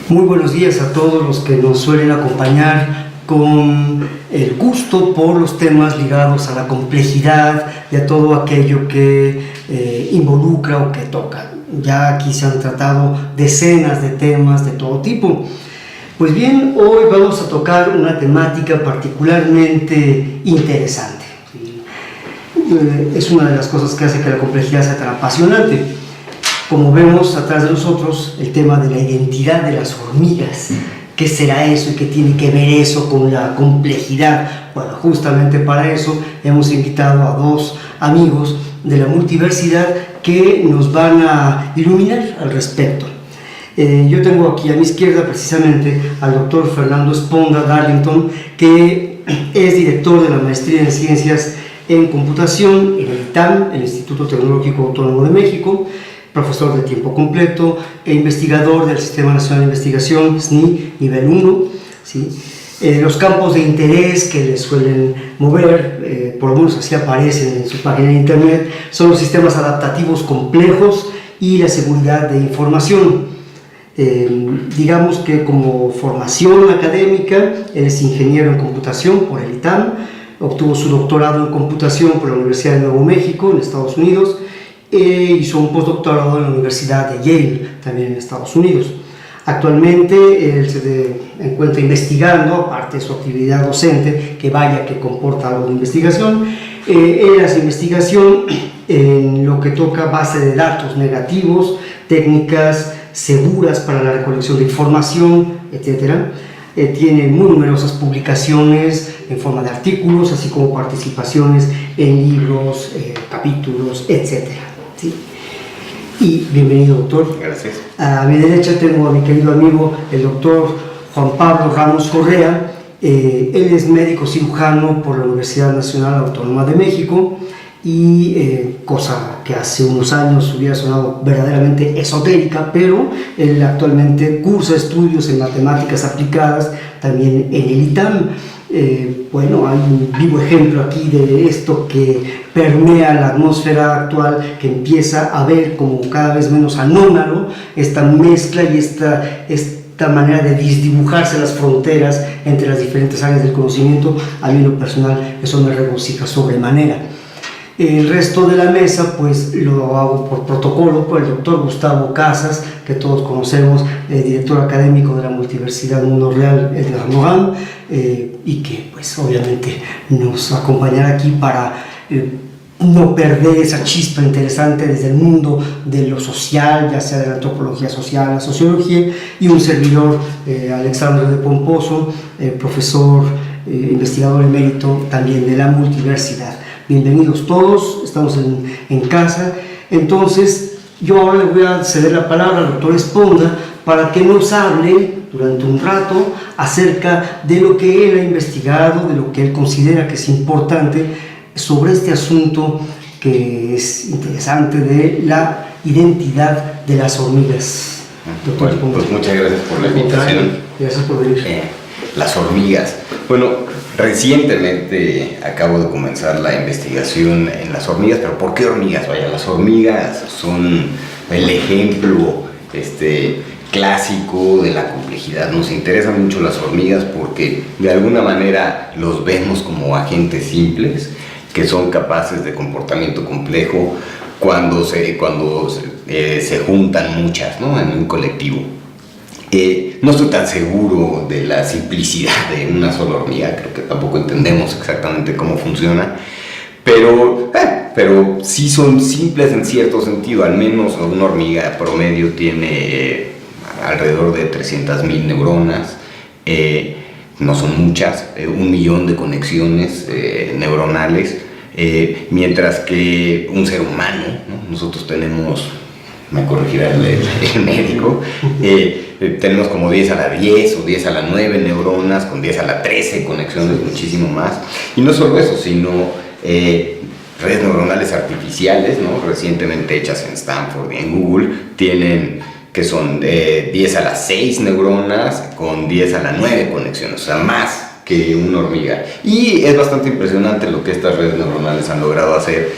Muy buenos días a todos los que nos suelen acompañar con el gusto por los temas ligados a la complejidad y a todo aquello que involucra o que toca. Ya aquí se han tratado decenas de temas de todo tipo. Pues bien, hoy vamos a tocar una temática particularmente interesante. Es una de las cosas que hace que la complejidad sea tan apasionante. Como vemos atrás de nosotros, el tema de la identidad de las hormigas. ¿Qué será eso y qué tiene que ver eso con la complejidad? Bueno, justamente para eso hemos invitado a dos amigos de la multiversidad que nos van a iluminar al respecto. Yo tengo aquí a mi izquierda precisamente al doctor Fernando Esponda Darlington, que es director de la Maestría en Ciencias en Computación en el ITAM, el Instituto Tecnológico Autónomo de México, profesor de tiempo completo e investigador del Sistema Nacional de Investigación, SNI, nivel 1. ¿Sí? Los campos de interés que les suelen mover, por lo menos así aparecen en su página de internet, son los sistemas adaptativos complejos y la seguridad de información. Digamos que como formación académica, él es ingeniero en computación por el ITAM, obtuvo su doctorado en computación por la Universidad de Nuevo México en Estados Unidos, hizo un postdoctorado en la Universidad de Yale, también en Estados Unidos. Actualmente él se encuentra investigando, aparte de su actividad docente, que vaya que comporta algo de investigación. Él hace investigación en lo que toca base de datos negativos, técnicas seguras para la recolección de información, etc. Tiene muy numerosas publicaciones en forma de artículos, así como participaciones en libros, capítulos, etc. ¿Sí? Y bienvenido, doctor. Gracias. A mi derecha tengo a mi querido amigo, el doctor Juan Pablo Ramos Correa. Él es médico cirujano por la Universidad Nacional Autónoma de México y cosa que hace unos años hubiera sonado verdaderamente esotérica, pero él actualmente cursa estudios en matemáticas aplicadas también en el ITAM. Bueno, hay un vivo ejemplo aquí de esto que permea la atmósfera actual, que empieza a ver como cada vez menos anómalo esta mezcla y esta manera de desdibujarse las fronteras entre las diferentes áreas del conocimiento. A mí en lo personal eso me regocija sobremanera. El resto de la mesa pues lo hago por protocolo, por el doctor Gustavo Casas, que todos conocemos, director académico de la Multiversidad Mundo Real Edgar Morin, y que pues obviamente nos acompañará aquí para no perder esa chispa interesante desde el mundo de lo social, ya sea de la antropología social, la sociología, y un servidor, Alexandre de Pomposo, profesor, investigador emérito también de la multiversidad. Bienvenidos todos, estamos en casa. Entonces, yo ahora le voy a ceder la palabra al doctor Esponda para que nos hable durante un rato acerca de lo que él ha investigado, de lo que él considera que es importante sobre este asunto que es interesante de la identidad de las hormigas. Doctor Esponda. Pues muchas gracias por la invitación. Gracias por venir. Las hormigas. Bueno, recientemente acabo de comenzar la investigación en las hormigas, pero ¿por qué hormigas? Vaya, las hormigas son el ejemplo clásico de la complejidad. Nos interesan mucho las hormigas porque de alguna manera los vemos como agentes simples que son capaces de comportamiento complejo cuando se juntan muchas, ¿no? En un colectivo. No estoy tan seguro de la simplicidad de una sola hormiga, creo que tampoco entendemos exactamente cómo funciona, pero sí son simples en cierto sentido. Al menos una hormiga promedio tiene alrededor de 300,000 neuronas, no son muchas, 1,000,000 de conexiones neuronales, mientras que un ser humano, ¿no? Nosotros tenemos, me corregirá el médico, tenemos como 10 a la 10 o 10 a la 9 neuronas, con 10 a la 13 conexiones, muchísimo más. Y no solo eso, sino redes neuronales artificiales, ¿no? Recientemente hechas en Stanford y en Google, tienen que son de 10 a la 6 neuronas con 10 a la 9 conexiones, o sea, más que una hormiga. Y es bastante impresionante lo que estas redes neuronales han logrado hacer,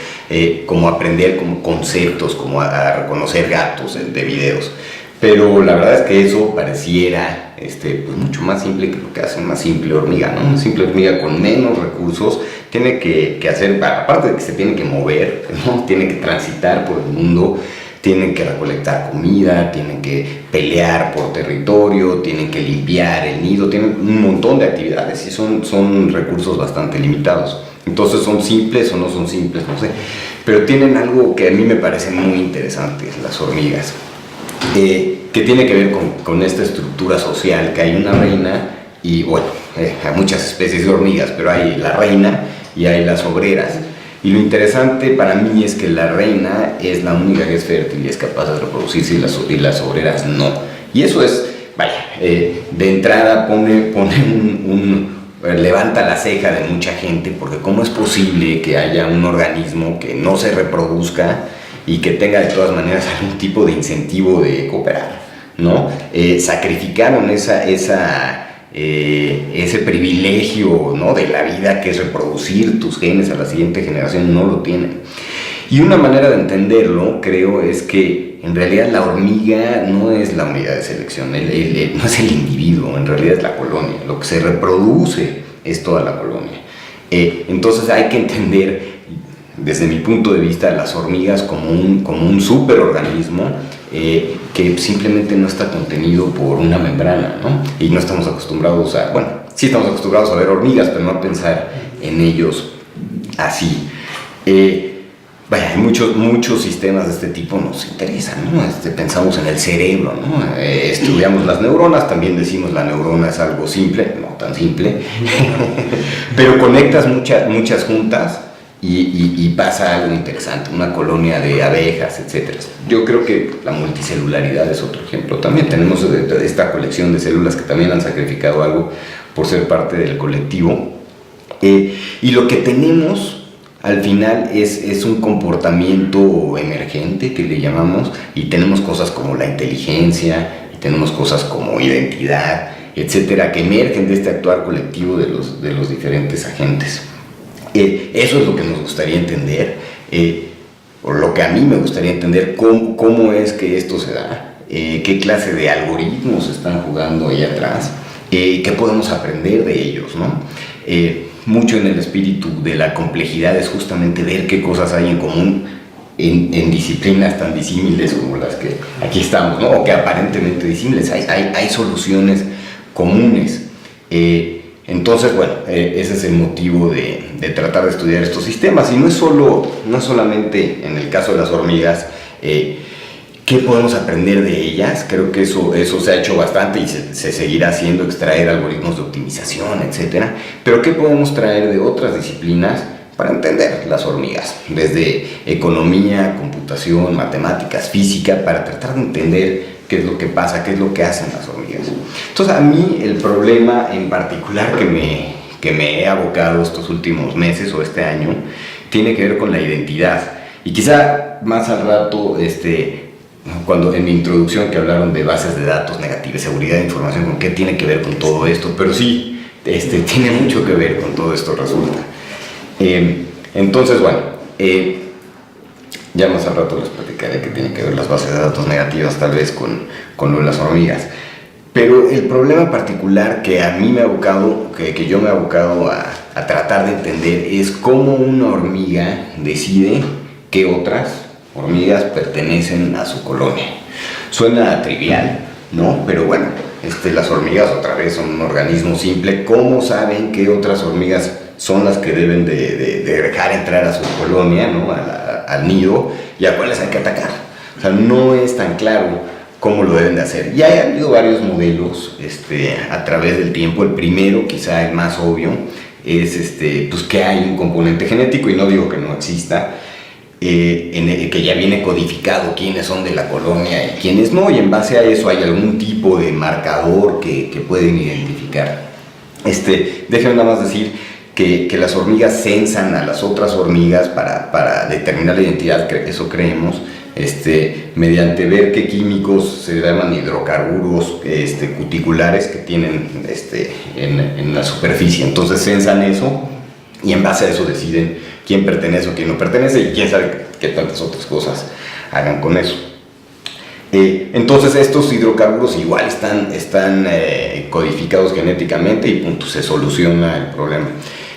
como aprender como conceptos, como a reconocer gatos de videos. Pero la verdad es que eso pareciera pues mucho más simple que lo que hace una simple hormiga, ¿no? Una simple hormiga con menos recursos tiene que hacer, aparte de que se tiene que mover, ¿no? Tiene que transitar por el mundo, tienen que recolectar comida, tienen que pelear por territorio, tienen que limpiar el nido, tienen un montón de actividades y son recursos bastante limitados. Entonces son simples o no son simples, no sé, pero tienen algo que a mí me parece muy interesante, las hormigas, que tiene que ver con esta estructura social, que hay una reina y bueno, hay muchas especies de hormigas, pero hay la reina y hay las obreras. Y lo interesante para mí es que la reina es la única que es fértil y es capaz de reproducirse y las obreras no. Y eso es, vaya, de entrada levanta la ceja de mucha gente, porque ¿cómo es posible que haya un organismo que no se reproduzca y que tenga de todas maneras algún tipo de incentivo de cooperar, ¿no? Sacrificaron ese privilegio, ¿no?, de la vida, que es reproducir tus genes a la siguiente generación, no lo tienen. Y una manera de entenderlo, creo, es que en realidad la hormiga no es la unidad de selección, no es el individuo, en realidad es la colonia. Lo que se reproduce es toda la colonia. Entonces hay que entender, desde mi punto de vista, las hormigas como un superorganismo que simplemente no está contenido por una membrana, ¿no? Y no estamos acostumbrados sí estamos acostumbrados a ver hormigas, pero no a pensar en ellos así. Hay muchos sistemas de este tipo nos interesan, ¿no? Pensamos en el cerebro, ¿no? Estudiamos las neuronas, también decimos la neurona es algo simple, no tan simple, pero conectas muchas juntas y pasa algo interesante, una colonia de abejas, etc. Yo creo que la multicelularidad es otro ejemplo. También tenemos esta colección de células que también han sacrificado algo por ser parte del colectivo. Y lo que tenemos al final es un comportamiento emergente, que le llamamos, y tenemos cosas como la inteligencia, y tenemos cosas como identidad, etcétera, que emergen de este actuar colectivo de los diferentes agentes. Eso es lo que nos gustaría entender, o lo que a mí me gustaría entender, cómo es que esto se da, qué clase de algoritmos están jugando ahí atrás, qué podemos aprender de ellos, ¿no? Mucho en el espíritu de la complejidad es justamente ver qué cosas hay en común en disciplinas tan disímiles como las que aquí estamos, ¿no? O que aparentemente disímiles, hay soluciones comunes. Entonces, bueno, ese es el motivo de tratar de estudiar estos sistemas. Y no es solamente en el caso de las hormigas, ¿qué podemos aprender de ellas? Creo que eso se ha hecho bastante y se seguirá haciendo, extraer algoritmos de optimización, etc. Pero ¿qué podemos traer de otras disciplinas para entender las hormigas? Desde economía, computación, matemáticas, física, para tratar de entender qué es lo que pasa, qué es lo que hacen las hormigas. Entonces, a mí el problema en particular que me he abocado estos últimos meses o este año tiene que ver con la identidad. Y quizá más al rato, cuando en mi introducción que hablaron de bases de datos negativas, seguridad de información, con qué tiene que ver con todo esto, pero sí, tiene mucho que ver con todo esto, resulta. Entonces, bueno, ya más al rato les platicaré qué tiene que ver las bases de datos negativas, tal vez con lo de las hormigas. Pero el problema particular que a mí me ha abocado, que yo me he abocado a tratar de entender, es cómo una hormiga decide que otras hormigas pertenecen a su colonia. Suena trivial, ¿no? Pero bueno, las hormigas otra vez son un organismo simple. ¿Cómo saben qué otras hormigas son las que deben de dejar entrar a su colonia, ¿no? Al nido, y a cuáles hay que atacar? O sea, no es tan claro cómo lo deben de hacer. Y ha habido varios modelos a través del tiempo. El primero, quizá el más obvio, es pues que hay un componente genético, y no digo que no exista, que ya viene codificado quiénes son de la colonia y quiénes no, y en base a eso hay algún tipo de marcador que pueden identificar. Déjenme nada más decir que las hormigas censan a las otras hormigas para determinar la identidad, eso creemos, mediante ver qué químicos se llaman hidrocarburos cuticulares que tienen en la superficie. Entonces censan eso y en base a eso deciden quién pertenece o quién no pertenece, y quién sabe qué tantas otras cosas hagan con eso. Entonces estos hidrocarburos igual están codificados genéticamente y punto, se soluciona el problema.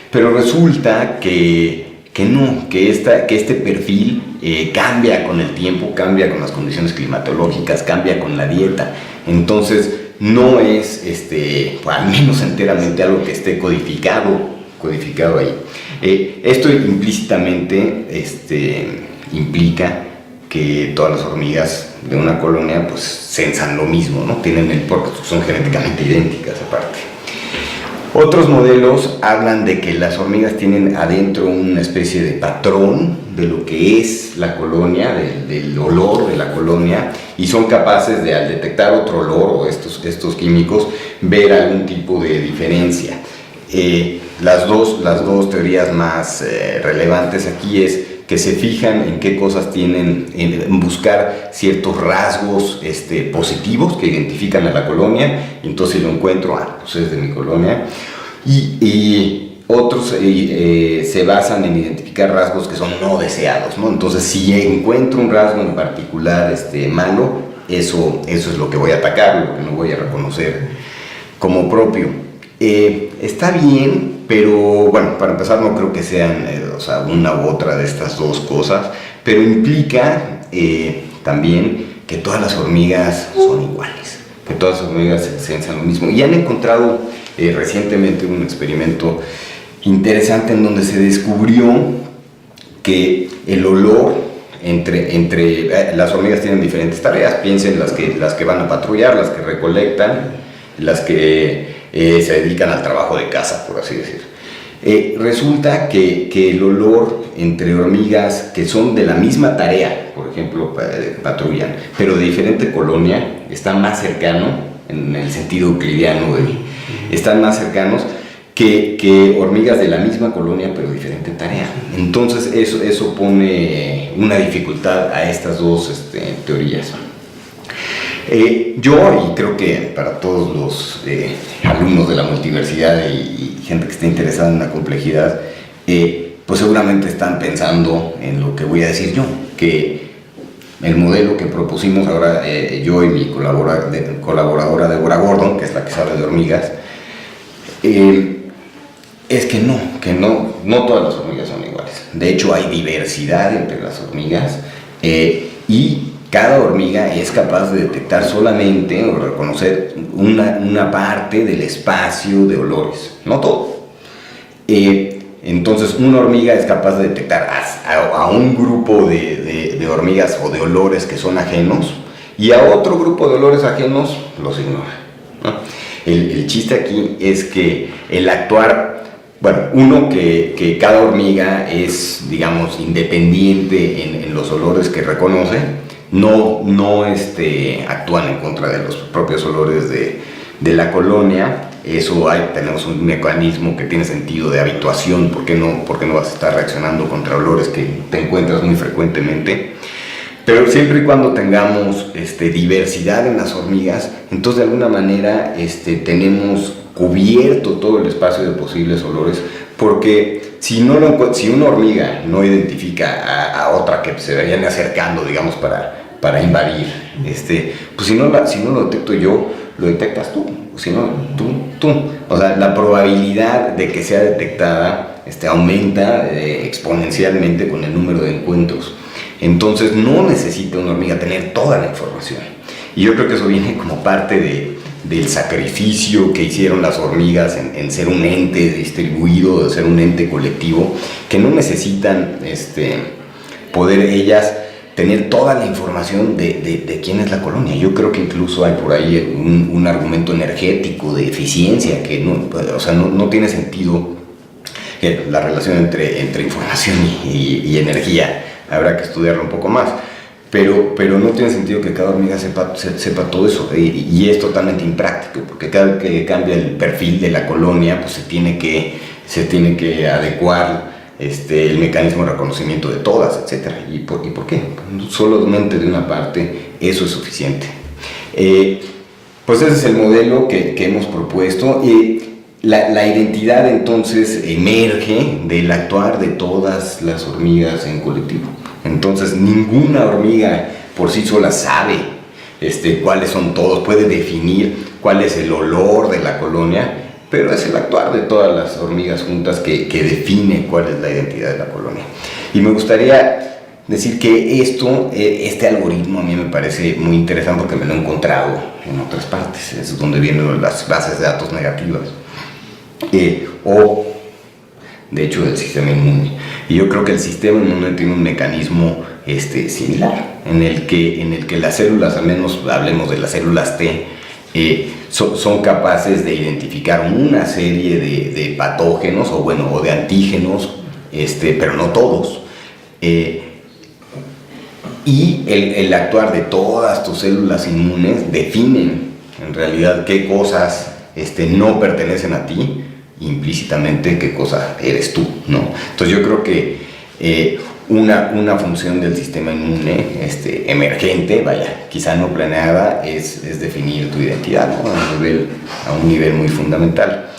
Pero resulta que este perfil cambia con el tiempo, cambia con las condiciones climatológicas, cambia con la dieta. Entonces no es, al menos enteramente, algo que esté codificado ahí. Esto implícitamente implica que todas las hormigas de una colonia pues sensan lo mismo, ¿no? Porque son genéticamente idénticas aparte. Otros modelos hablan de que las hormigas tienen adentro una especie de patrón de lo que es la colonia, del olor de la colonia, y son capaces de, al detectar otro olor o estos químicos, ver algún tipo de diferencia. Las dos teorías más relevantes aquí es que se fijan en qué cosas tienen, en buscar ciertos rasgos positivos que identifican a la colonia, y entonces lo encuentro, pues es de mi colonia, y otros se basan en identificar rasgos que son no deseados, ¿no? Entonces si encuentro un rasgo en particular malo, eso es lo que voy a atacar, lo que no voy a reconocer como propio. Está bien, pero bueno, para empezar no creo que sean una u otra de estas dos cosas, pero implica también que todas las hormigas son iguales, que todas las hormigas sensan lo mismo. Y han encontrado recientemente un experimento interesante en donde se descubrió que el olor las hormigas tienen diferentes tareas. Piensen las que van a patrullar, las que recolectan, las que se dedican al trabajo de caza, por así decir. Resulta que el olor entre hormigas que son de la misma tarea, por ejemplo, patrullan, pero de diferente colonia, está más cercano, en el sentido euclidiano, están más cercanos que hormigas de la misma colonia, pero diferente tarea. Entonces eso pone una dificultad a estas dos teorías. Yo, y creo que para todos los alumnos de la multiversidad y gente que esté interesada en la complejidad, pues seguramente están pensando en lo que voy a decir yo, que el modelo que propusimos ahora yo y mi colaboradora Deborah Gordon, que es la que sabe de hormigas, es que no todas las hormigas son iguales. De hecho hay diversidad entre las hormigas y cada hormiga es capaz de detectar solamente o reconocer una parte del espacio de olores, no todo. Entonces una hormiga es capaz de detectar a un grupo de hormigas o de olores que son ajenos, y a otro grupo de olores ajenos los ignora, ¿no? El chiste aquí es que el actuar, que cada hormiga es, digamos, independiente en los olores que reconoce, no actúan en contra de los propios olores de la colonia. Tenemos un mecanismo que tiene sentido de habituación. ¿Por qué no vas a estar reaccionando contra olores que te encuentras muy frecuentemente? Pero siempre y cuando tengamos diversidad en las hormigas, entonces de alguna manera tenemos cubierto todo el espacio de posibles olores, porque si una hormiga no identifica a otra que se viene acercando, digamos, para invadir, pues si no lo detecto yo, lo detectas tú, o si no, tú. O sea, la probabilidad de que sea detectada aumenta exponencialmente con el número de encuentros. Entonces no necesita una hormiga tener toda la información. Y yo creo que eso viene como parte del sacrificio que hicieron las hormigas en ser un ente distribuido, de ser un ente colectivo, que no necesitan poder ellas tener toda la información de quién es la colonia. Yo creo que incluso hay por ahí un argumento energético de eficiencia que no tiene sentido, que la relación entre información y energía habrá que estudiarlo un poco más, pero no tiene sentido que cada hormiga sepa todo eso, y es totalmente impráctico, porque cada vez que cambia el perfil de la colonia, pues se tiene que adecuar el mecanismo de reconocimiento de todas, etc. ¿Y por qué? Solamente de una parte eso es suficiente. Pues ese es el modelo que hemos propuesto. La identidad entonces emerge del actuar de todas las hormigas en colectivo. Entonces ninguna hormiga por sí sola sabe cuáles son todos, puede definir cuál es el olor de la colonia, pero es el actuar de todas las hormigas juntas que define cuál es la identidad de la colonia. Y me gustaría decir que este algoritmo a mí me parece muy interesante porque me lo he encontrado en otras partes, es donde vienen las bases de datos negativas, o de hecho del sistema inmune. Y yo creo que el sistema inmune tiene un mecanismo similar, en el que las células, al menos hablemos de las células T, son capaces de identificar una serie de patógenos o de antígenos, pero no todos. Y el actuar de todas tus células inmunes definen en realidad qué cosas no pertenecen a ti, implícitamente qué cosa eres tú, ¿no? Entonces yo creo que una función del sistema inmune emergente, quizá no planeada, es definir tu identidad, ¿no? A un nivel muy fundamental.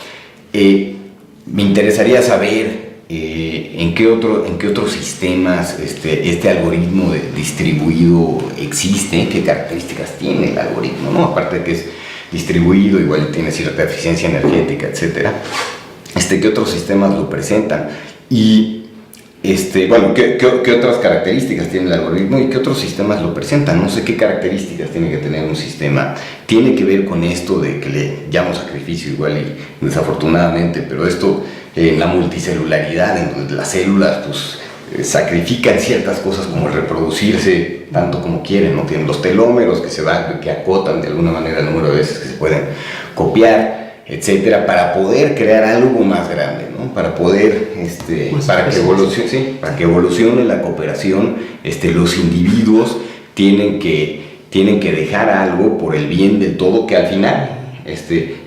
Me interesaría saber en qué otros sistemas este algoritmo distribuido existe, qué características tiene el algoritmo, ¿no? Aparte de que es distribuido, igual tiene cierta eficiencia energética, etcétera. ¿Qué otros sistemas lo presentan? Y ¿qué otras características tiene el algoritmo y qué otros sistemas lo presentan? No sé qué características tiene que tener un sistema. Tiene que ver con esto de que le llamo sacrificio igual y desafortunadamente, pero esto, la multicelularidad, en donde las células pues sacrifican ciertas cosas como el reproducirse tanto como quieren, ¿no? Tienen los telómeros que acotan de alguna manera el número de veces que se pueden copiar, etcétera, para poder crear algo más grande, ¿no? Para poder, para que evolucione la cooperación, los individuos tienen que dejar algo por el bien del todo que al final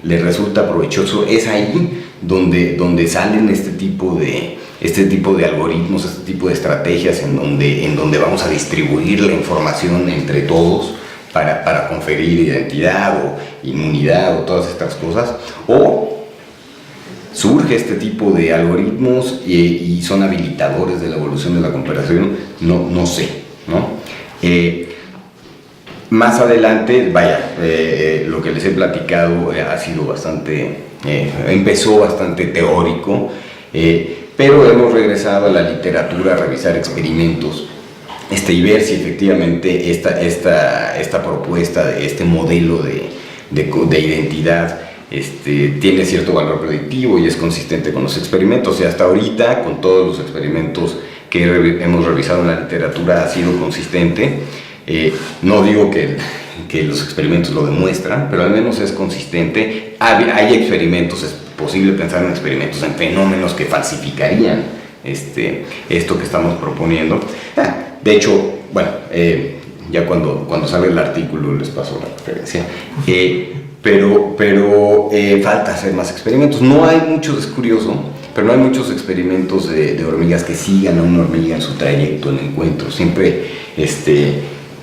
les resulta provechoso. Es ahí donde salen este tipo de algoritmos, este tipo de estrategias en donde vamos a distribuir la información entre todos para conferir identidad o inmunidad o todas estas cosas, o surge este tipo de algoritmos y son habilitadores de la evolución de la cooperación, no sé, ¿no? Más adelante, lo que les he platicado ha sido empezó bastante teórico, pero hemos regresado a la literatura a revisar experimentos y ver si efectivamente esta propuesta de este modelo de identidad tiene cierto valor predictivo y es consistente con los experimentos. Y hasta ahorita, con todos los experimentos que hemos revisado en la literatura, ha sido consistente. No digo que los experimentos lo demuestran, pero al menos es consistente. Hay experimentos, es posible pensar en experimentos, en fenómenos que falsificarían esto que estamos proponiendo. De hecho, ya cuando sale el artículo les paso la referencia. Pero falta hacer más experimentos. No hay muchos, es curioso, pero no hay muchos experimentos de hormigas que sigan a una hormiga en su trayecto en encuentro. Siempre,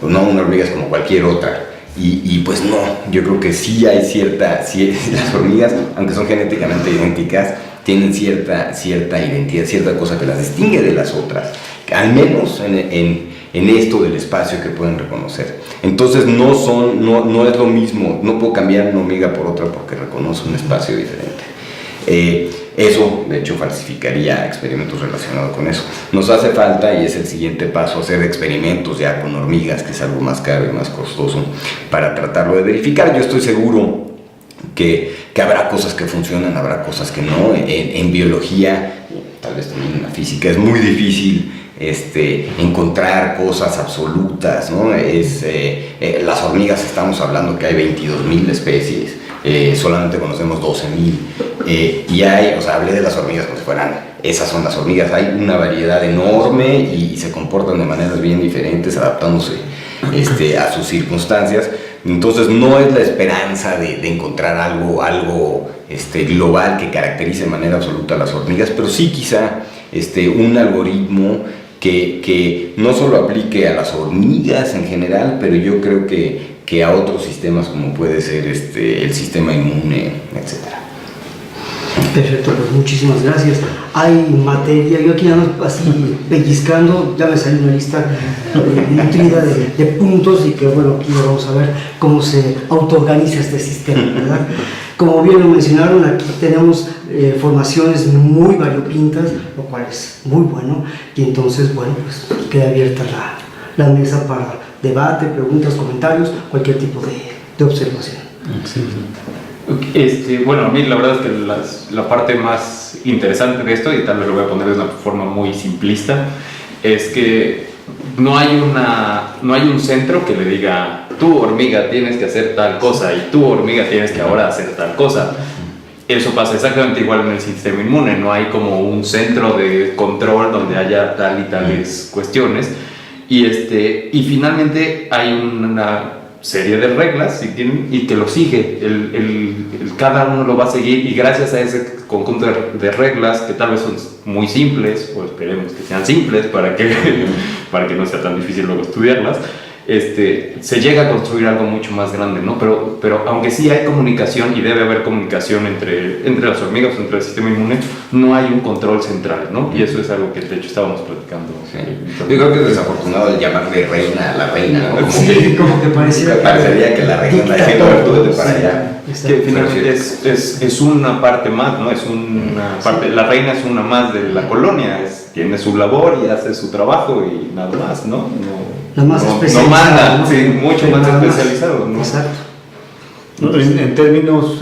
no una hormiga es como cualquier otra. Y pues no, yo creo que sí hay las hormigas, aunque son genéticamente idénticas, tienen cierta identidad, cierta cosa que las distingue de las otras, al menos en esto del espacio que pueden reconocer. Entonces no es lo mismo, no puedo cambiar una hormiga por otra porque reconoce un espacio diferente. Eso, de hecho, falsificaría experimentos relacionados con eso. Nos hace falta, y es el siguiente paso, hacer experimentos ya con hormigas, que es algo más caro y más costoso, para tratarlo de verificar. Yo estoy seguro que habrá cosas que funcionan, habrá cosas que no. En biología, tal vez también en la física, es muy difícil encontrar cosas absolutas, ¿no? Las hormigas, estamos hablando que hay 22,000 especies, solamente conocemos 12,000, y hablé de las hormigas como si fueran, esas son las hormigas, hay una variedad enorme y se comportan de maneras bien diferentes, adaptándose a sus circunstancias. Entonces no es la esperanza de encontrar algo global que caracterice de manera absoluta a las hormigas, pero sí quizá un algoritmo que no solo aplique a las hormigas en general, pero yo creo que a otros sistemas como puede ser el sistema inmune, etc. Perfecto, pues muchísimas gracias. Hay materia, yo aquí nada más así pellizcando, ya me salió una lista nutrida de puntos y que bueno, aquí vamos a ver cómo se autoorganiza este sistema, ¿verdad? Como bien lo mencionaron, aquí tenemos formaciones muy variopintas, lo cual es muy bueno, y entonces, bueno, pues queda abierta la mesa para debate, preguntas, comentarios, cualquier tipo de observación. Sí. Bueno, a mí la verdad es que la parte más interesante de esto, y tal vez lo voy a poner de una forma muy simplista, es que no hay un centro que le diga, tú hormiga tienes que hacer tal cosa y tú hormiga tienes que ahora hacer tal cosa. Eso pasa exactamente igual en el sistema inmune, no hay como un centro de control donde haya tal y tales cuestiones, y finalmente hay una serie de reglas y que lo sigue, cada uno lo va a seguir, y gracias a ese conjunto de reglas que tal vez son muy simples, o esperemos que sean simples para que no sea tan difícil luego estudiarlas, se llega a construir algo mucho más grande, ¿no? Pero aunque sí hay comunicación y debe haber comunicación entre las hormigas, entre el sistema inmune, no hay un control central, ¿no? Y eso es algo que de hecho estábamos platicando. Sí. Yo creo que es desafortunado el llamarle reina a la reina, ¿no? Sí, como que parecería que la reina está diciendo, tú vete para allá. Que finalmente es una parte más, ¿no? Es una parte, la reina es una más de la colonia, tiene su labor y hace su trabajo y nada más, ¿no? La más especializada. No manda, ¿no? sí, mucho más especializado, ¿no? Exacto. En términos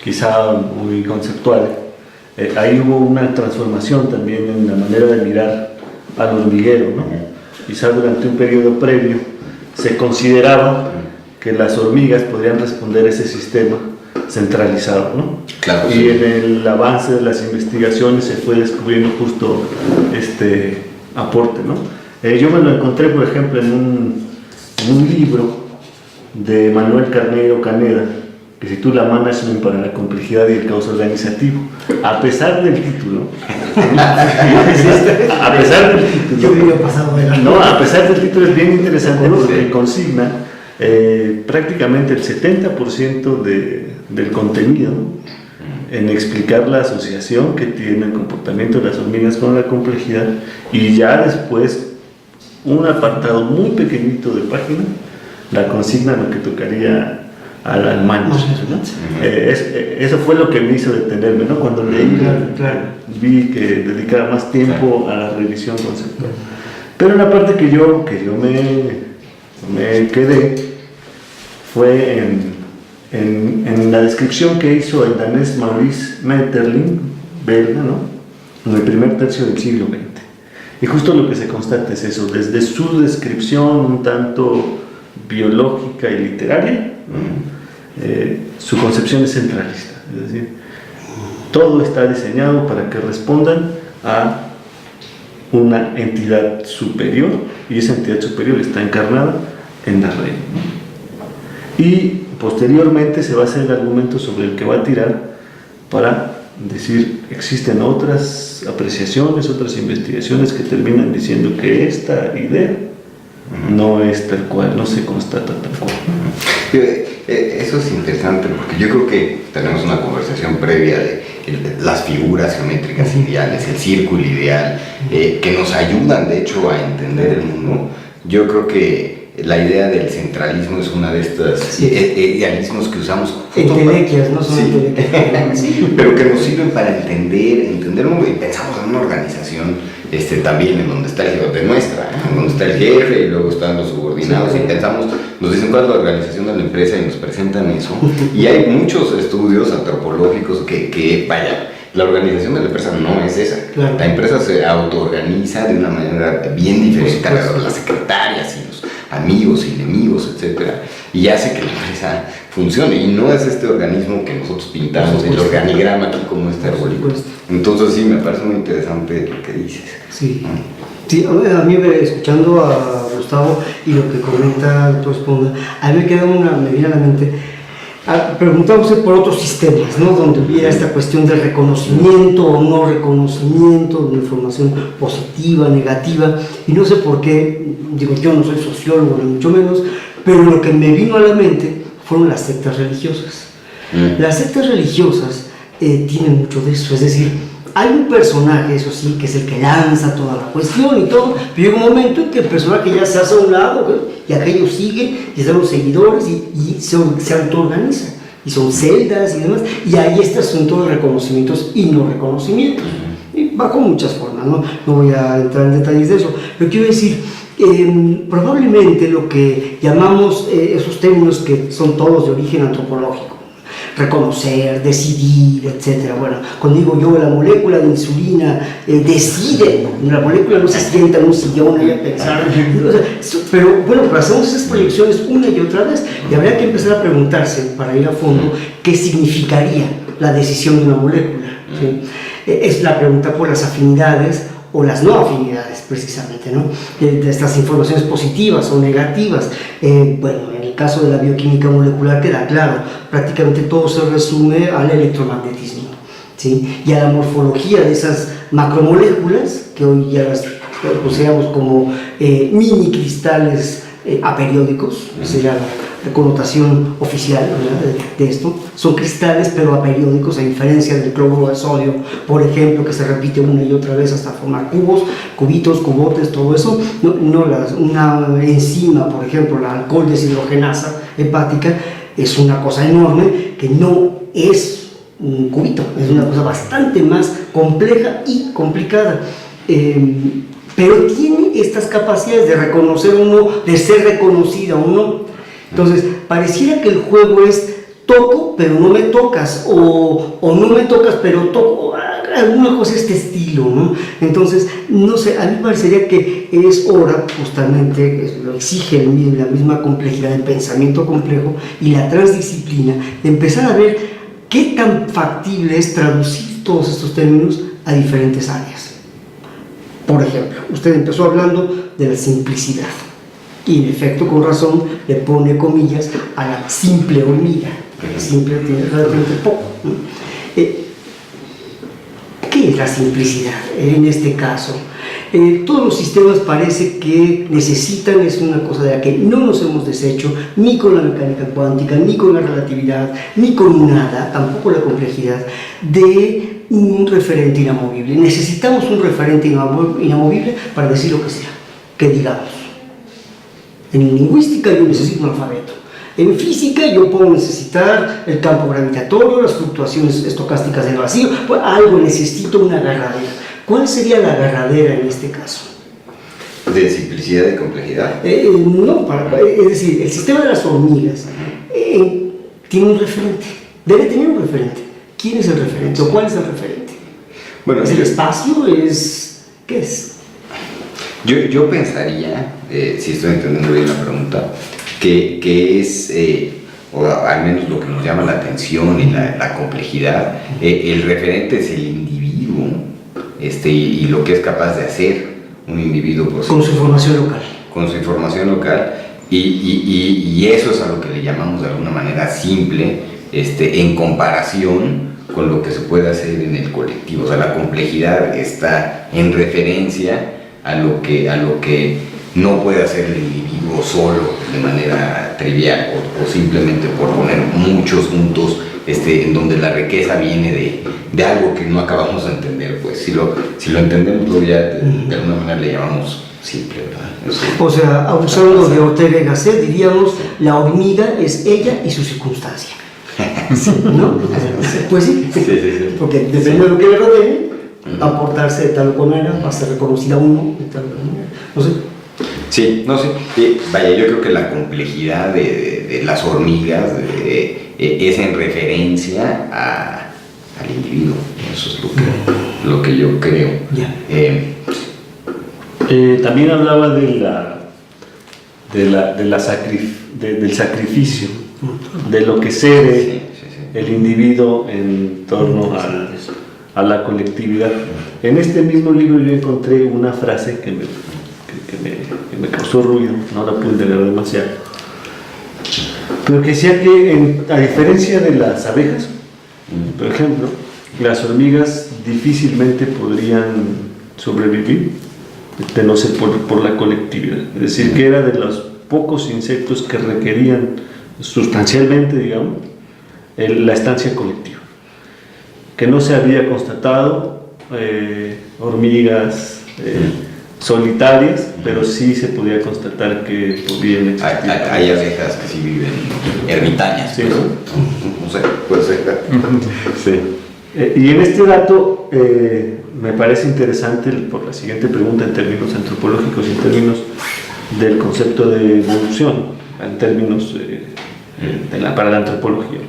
quizá muy conceptuales, ahí hubo una transformación también en la manera de mirar al hormiguero, ¿no? Quizá durante un periodo previo se consideraba que las hormigas podrían responder a ese sistema centralizado, ¿no? Claro, y sí. en el avance de las investigaciones se fue descubriendo justo este aporte, ¿no? Yo me lo encontré, por ejemplo, en un libro de Manuel Carneiro Caneda, que se titula Management para la complejidad y el caos organizativo. A pesar del título, a pesar del título es bien interesante porque consigna prácticamente el 70% del contenido en explicar la asociación que tiene el comportamiento de las hormigas con la complejidad, y ya después un apartado muy pequeñito de página la consigna lo que tocaría al management, ¿no? Eso fue lo que me hizo detenerme, ¿no? Cuando leí, vi que dedicaba más tiempo a la revisión conceptual. Pero una parte que yo me quedé fue en la descripción que hizo el danés Maurice Maeterlinck, belga, ¿no? En el primer tercio del siglo XX. Y justo lo que se constata es eso, desde su descripción un tanto biológica y literaria, su concepción es centralista, es decir, todo está diseñado para que respondan a una entidad superior, y esa entidad superior está encarnada en la reina, ¿no? Y posteriormente se va a hacer el argumento sobre el que va a tirar para decir, existen otras apreciaciones, otras investigaciones que terminan diciendo que esta idea no es tal cual, no se constata tal cual. Eso es interesante porque yo creo que tenemos una conversación previa de las figuras geométricas ideales, el círculo ideal, que nos ayudan de hecho a entender el mundo. Yo creo que la idea del centralismo es una de estas idealismos que usamos entelequias, no son entelequias. Sí, pero que nos sirven para entender el mundo, y pensamos en una organización también en donde está el jefe nuestra, en donde está el jefe y luego están los subordinados, y pensamos, nos dicen cuál es la organización de la empresa y nos presentan eso, y hay muchos estudios antropológicos que vaya, la organización de la empresa no es esa. Claro. La empresa se autoorganiza de una manera bien diferente a las secretarias y los amigos y enemigos, etcétera, y hace que la empresa funcione, y no es este organismo que nosotros pintamos, el organigrama aquí como este arbolito. Entonces sí, me parece muy interesante lo que dices. Sí, sí, a mí escuchando a Gustavo y lo que comenta tu esposa, a mí me viene a la mente preguntándose por otros sistemas, ¿no? Donde hubiera esta cuestión de reconocimiento o no reconocimiento de información positiva, negativa, y no sé por qué, digo, yo no soy sociólogo ni mucho menos, pero lo que me vino a la mente fueron las sectas religiosas. Las sectas religiosas tienen mucho de eso. Es decir, hay un personaje, eso sí, que es el que lanza toda la cuestión y todo, pero llega un momento en que el personaje ya se hace a un lado, ¿no? Y aquello sigue, y están los seguidores y se autoorganiza. Y son celdas y demás, y hay este asunto de reconocimientos y no reconocimientos, y bajo muchas formas, no voy a entrar en detalles de eso, pero quiero decir, probablemente lo que llamamos esos términos que son todos de origen antropológico, reconocer, decidir, etc. Bueno, cuando digo yo, la molécula de insulina decide, la molécula no se sienta en un sillón y a pensar, o sea, pero bueno, pero hacemos esas proyecciones una y otra vez, y habría que empezar a preguntarse, para ir a fondo, qué significaría la decisión de una molécula, ¿sí? Es la pregunta por las afinidades o las no afinidades, precisamente, ¿no? De estas informaciones positivas o negativas. Bueno, en el caso de la bioquímica molecular queda claro, prácticamente todo se resume al electromagnetismo, ¿sí? Y a la morfología de esas macromoléculas, que hoy ya las consideramos como mini cristales aperiódicos, sería la connotación oficial, ¿verdad?, de esto. Son cristales pero aperiódicos, a diferencia del cloruro de sodio, por ejemplo, que se repite una y otra vez hasta formar cubos, cubitos, cubotes, todo eso. Una enzima, por ejemplo, la alcohol deshidrogenasa hepática, es una cosa enorme que no es un cubito, es una cosa bastante más compleja y complicada. Pero tiene estas capacidades de reconocer uno, de ser reconocida uno. Entonces, pareciera que el juego es toco, pero no me tocas, o no me tocas, pero toco, alguna cosa de este estilo, ¿no? Entonces, no sé, a mí me parecería que es hora, justamente, lo exige la misma complejidad del pensamiento complejo y la transdisciplina, de empezar a ver qué tan factible es traducir todos estos términos a diferentes áreas. Por ejemplo, usted empezó hablando de la simplicidad. Y en efecto, con razón, le pone comillas a la simple hormiga, que simple tiene relativamente poco, ¿no? ¿Qué es la simplicidad en este caso? Todos los sistemas parece que necesitan, es una cosa de la que no nos hemos deshecho, ni con la mecánica cuántica, ni con la relatividad, ni con nada, tampoco la complejidad, de un referente inamovible. Necesitamos un referente inamovible para decir lo que sea, que digamos. En lingüística yo necesito un alfabeto. En física yo puedo necesitar el campo gravitatorio, las fluctuaciones estocásticas del vacío, pues algo necesito, una agarradera. ¿Cuál sería la agarradera en este caso? ¿De simplicidad y complejidad? No, es decir, el sistema de las hormigas tiene un referente, debe tener un referente. ¿Quién es el referente o cuál es el referente? Bueno, ¿es el espacio? ¿Qué es? Yo pensaría, si estoy entendiendo bien la pregunta, que es, o al menos lo que nos llama la atención y la complejidad, el referente es el individuo, y lo que es capaz de hacer un individuo. Pues, con su información local. Con su información local, y eso es a lo que le llamamos de alguna manera simple, en comparación con lo que se puede hacer en el colectivo. O sea, la complejidad está en referencia a lo que no puede hacer el individuo solo de manera trivial o simplemente por poner muchos puntos en donde la riqueza viene de algo que no acabamos de entender. Pues si lo entendemos, luego ya de alguna manera le llamamos simple, ¿verdad? O sea, abusando de Ortega y Gasset, diríamos, la hormiga es ella y su circunstancia. ¿No? Pues sí, porque depende de lo que le rodee, aportarse de tal o cual manera, va a ser reconocida uno de tal o cual manera. No sé. Sí, no sé. Vaya, yo creo que la complejidad de las hormigas es en referencia al individuo. Eso es lo que yo creo. También hablaba del sacrificio, de lo que cede el individuo en torno a la colectividad. En este mismo libro yo encontré una frase que me causó ruido, no la pude leer demasiado, pero que decía que a diferencia de las abejas, por ejemplo, las hormigas difícilmente podrían sobrevivir de no ser por la colectividad. Es decir, que era de los pocos insectos que requerían sustancialmente, digamos, la estancia colectiva. que no se había constatado hormigas solitarias, pero sí se podía constatar que podían existir. Hay abejas que sí viven ermitañas, Sí, pero ¿no? no sé, puede ser. Sí. Y en este dato me parece interesante por la siguiente pregunta en términos antropológicos y en términos del concepto de evolución, en términos para la antropología.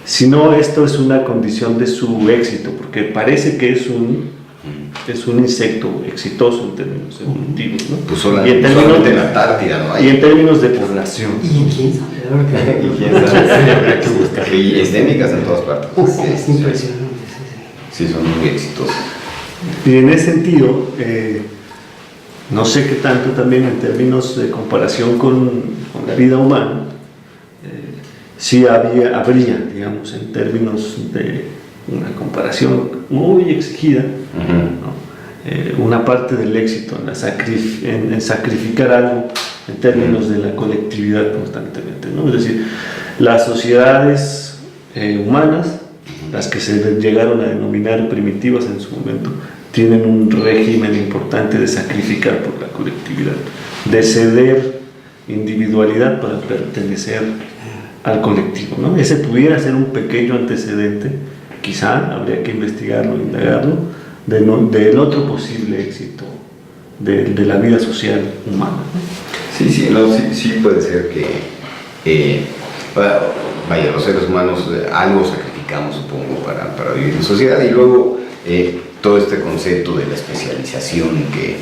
Si no, esto es una condición de su éxito, porque parece que es un insecto exitoso en términos evolutivos, ¿no? Pues Y en términos solamente en la Antártida no hay. Y en términos de población. ¿Y quién sabe? ¿Y quién sabe? Habría que buscar. Y endémicas en todas partes. Sí, es impresionante. Sí, son muy exitosos. Y en ese sentido, no sé qué tanto también en términos de comparación con la vida humana, sí habría, digamos, en términos de una comparación muy exigida, ¿no? Una parte del éxito en sacrificar algo en términos de la colectividad constantemente, ¿no? Es decir, las sociedades humanas, las que se llegaron a denominar primitivas en su momento, tienen un régimen importante de sacrificar por la colectividad, de ceder individualidad para pertenecer al colectivo, ¿no? Ese pudiera ser un pequeño antecedente, quizá habría que investigarlo, indagarlo, del otro posible éxito de la vida social humana, ¿no? Sí puede ser que, vaya, los seres humanos algo sacrificamos, supongo, para vivir en sociedad, y luego todo este concepto de la especialización, que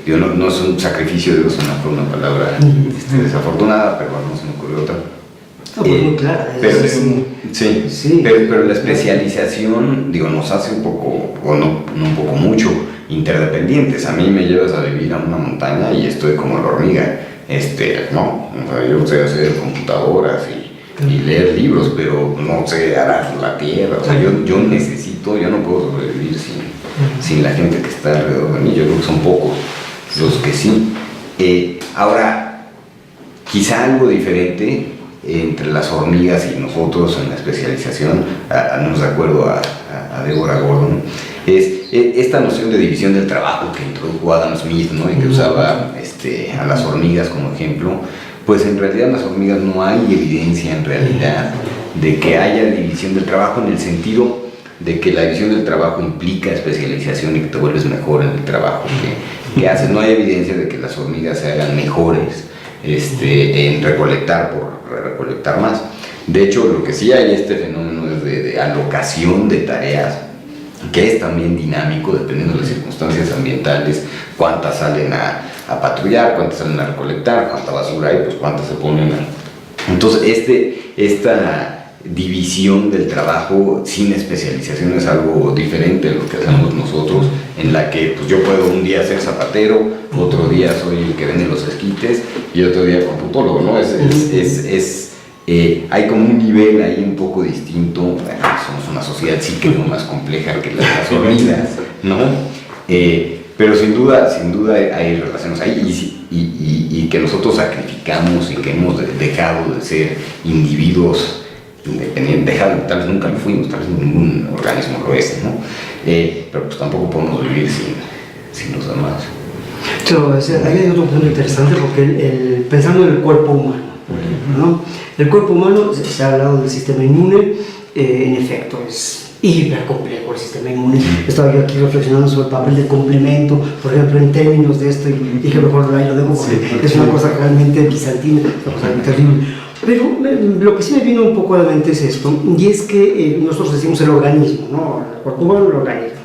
no es un sacrificio, fue una palabra desafortunada, pero no se me ocurrió otra. No, pues muy clara. Pero la especialización, nos hace un poco, o no un poco, mucho, interdependientes. A mí me llevas a vivir a una montaña y estoy como la hormiga. No, o sea, yo sé hacer computadoras y leer libros, pero no sé arar la tierra. O sea, yo no puedo sobrevivir sin la gente que está alrededor de mí. Yo creo que son pocos los que sí. Ahora, quizá algo diferente entre las hormigas y nosotros en la especialización, no de acuerdo a Deborah Gordon, es esta noción de división del trabajo que introdujo Adam Smith, ¿no? Y que usaba a las hormigas como ejemplo. Pues en realidad en las hormigas no hay evidencia en realidad de que haya división del trabajo, en el sentido de que la división del trabajo implica especialización y que te vuelves mejor en el trabajo que haces. No hay evidencia de que las hormigas se hagan mejores en recolectar por recolectar más. De hecho, lo que sí hay este fenómeno es de alocación de tareas, que es también dinámico dependiendo de las circunstancias ambientales, cuántas salen a patrullar, cuántas salen a recolectar, cuánta basura hay, pues cuántas se ponen a... Entonces, esta división del trabajo sin especialización es algo diferente de lo que hacemos nosotros, en la que pues, yo puedo un día ser zapatero, otro día soy el que vende los esquites y otro día computólogo, ¿no? Hay como un nivel ahí un poco distinto. Bueno, somos una sociedad sí que es más compleja que las hormigas, ¿no? Pero sin duda hay relaciones ahí, y que nosotros sacrificamos y que hemos dejado de ser individuos independientes, tal vez nunca lo fuimos, tal vez ningún organismo lo es, ¿no? Pero pues tampoco podemos vivir sin los demás. Claro, ahí hay otro punto interesante, porque pensando en el cuerpo humano, por ejemplo, ¿no? El cuerpo humano, se ha hablado del sistema inmune, en efecto es hipercomplejo el sistema inmune. Estaba yo aquí reflexionando sobre el papel del complemento, por ejemplo, en términos de esto, y dije mejor ahí lo dejo porque es una cosa realmente bizantina, una cosa terrible. Pero lo que sí me vino un poco a la mente es esto, y es que nosotros decimos el organismo, ¿no? El cuerpo humano, el organismo.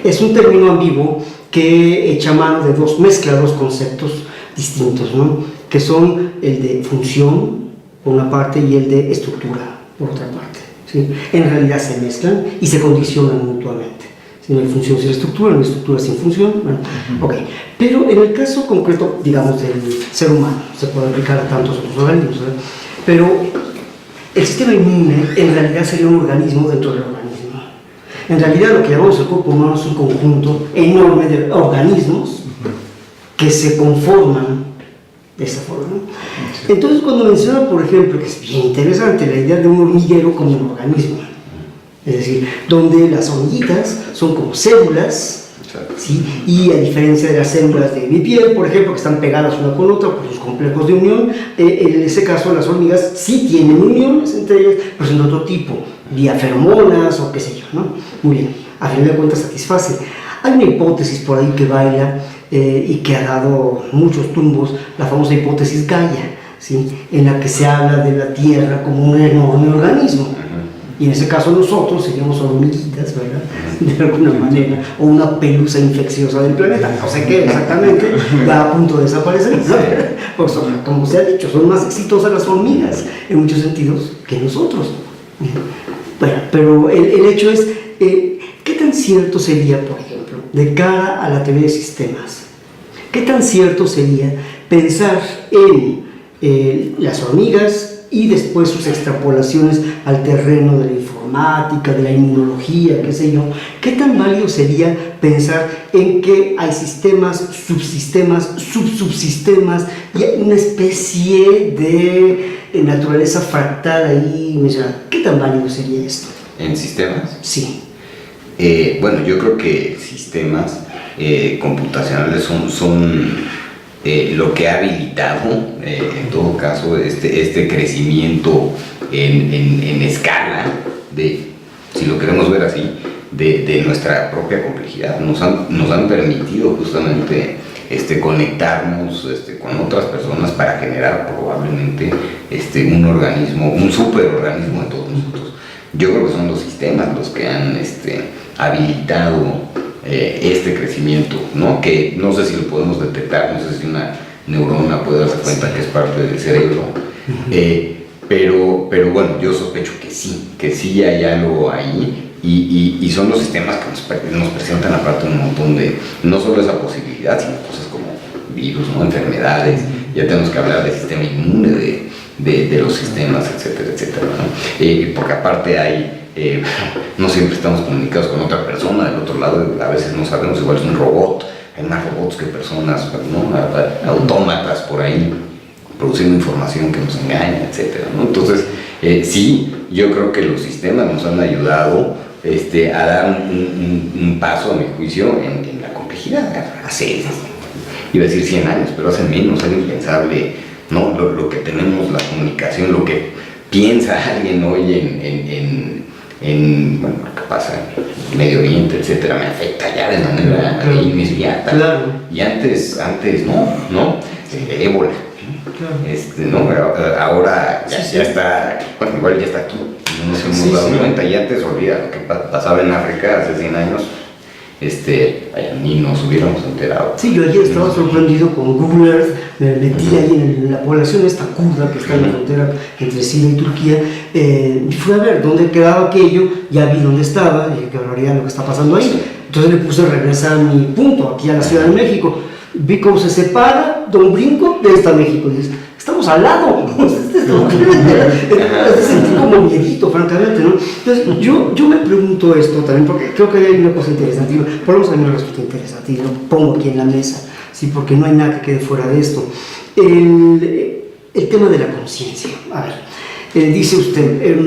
Es un término ambiguo que echa mano de mezcla dos conceptos distintos, ¿no? Que son el de función, por una parte, y el de estructura, por otra parte, ¿sí? En realidad se mezclan y se condicionan mutuamente. Si no hay función sin estructura, no hay estructura sin función. Bueno, okay. Pero en el caso concreto, digamos, del ser humano, se puede aplicar a tantos otros organismos, ¿verdad? Pero el sistema inmune en realidad sería un organismo dentro del organismo. En realidad lo que llamamos el cuerpo humano es un conjunto enorme de organismos que se conforman de esta forma, ¿no? Entonces, cuando menciona, por ejemplo, que es bien interesante la idea de un hormiguero como un organismo, Es decir, donde las hormiguitas son como células, ¿sí? Y a diferencia de las células de mi piel, por ejemplo, que están pegadas una con otra por sus complejos de unión, en ese caso las hormigas sí tienen uniones entre ellas, pero son de otro tipo, vía feromonas o qué sé yo, ¿no? Muy bien, a fin de cuentas satisface. Hay una hipótesis por ahí que baila y que ha dado muchos tumbos, la famosa hipótesis Gaia, ¿sí? En la que se habla de la Tierra como un enorme organismo. Y en ese caso nosotros seríamos hormiguitas, ¿verdad? De alguna manera, o una pelusa infecciosa del planeta, no sé qué exactamente, va a punto de desaparecer, ¿no? Pues, como se ha dicho, son más exitosas las hormigas en muchos sentidos que nosotros. Bueno, pero el hecho es, ¿qué tan cierto sería, por ejemplo, de cara a la teoría de sistemas? ¿Qué tan cierto sería pensar en las hormigas y después sus extrapolaciones al terreno de la informática, de la inmunología, qué sé yo? ¿Qué tan válido sería pensar en que hay sistemas, subsistemas, subsubsistemas y una especie de naturaleza fractal ahí? ¿Qué tan válido sería esto? ¿En sistemas? Sí. Bueno, yo creo que sistemas computacionales son lo que ha habilitado, en todo caso, este crecimiento en escala, si lo queremos ver así, de nuestra propia complejidad. Nos han permitido justamente conectarnos con otras personas para generar probablemente un organismo, un superorganismo de todos nosotros. Yo creo que son los sistemas los que han habilitado este crecimiento, ¿no? Que no sé si lo podemos detectar, no sé si una neurona puede darse cuenta que es parte del cerebro, pero bueno, yo sospecho que sí hay algo ahí, y son los sistemas que nos presentan aparte un montón de, no solo esa posibilidad, sino cosas como virus, ¿no? Enfermedades. Ya tenemos que hablar del sistema inmune de los sistemas, etcétera, etcétera, ¿no? Porque aparte hay no siempre estamos comunicados con otra persona del otro lado, a veces no sabemos, igual es un robot, hay más robots que personas, ¿no? Autómatas por ahí produciendo información que nos engaña, etcétera, ¿no? Entonces, sí, yo creo que los sistemas nos han ayudado a dar un paso, a mi juicio, en la complejidad. Hace, iba a decir 100 años, pero hace menos, era impensable, ¿no? Lo que tenemos, la comunicación, lo que piensa alguien hoy bueno, lo que pasa en Medio Oriente, etcétera, me afecta ya de manera inmediata. Claro. Y antes no, ébola. Claro. ¿No? Ahora ya está, bueno, igual ya está aquí, no nos hemos dado cuenta, y antes olvida lo que pasaba en África hace 100 años, ni nos hubiéramos enterado. Sí, yo ayer estaba sorprendido con Google Earth, me metí ahí en la población esta kurda que está en la frontera entre Siria y Turquía, y fui a ver dónde quedaba aquello, ya vi dónde estaba, dije que hablaría de lo que está pasando ahí, entonces le puse a regresar a mi punto, aquí a la Ciudad de México, vi cómo se separa de un brinco de esta México, y dices, estamos al lado, sentí como miedito, francamente, ¿no? Entonces, yo me pregunto esto también, porque creo que hay una cosa interesante, por lo menos a mí me resulta interesante, y lo pongo aquí en la mesa, ¿sí? Porque no hay nada que quede fuera de esto. El tema de la conciencia, a ver, dice usted,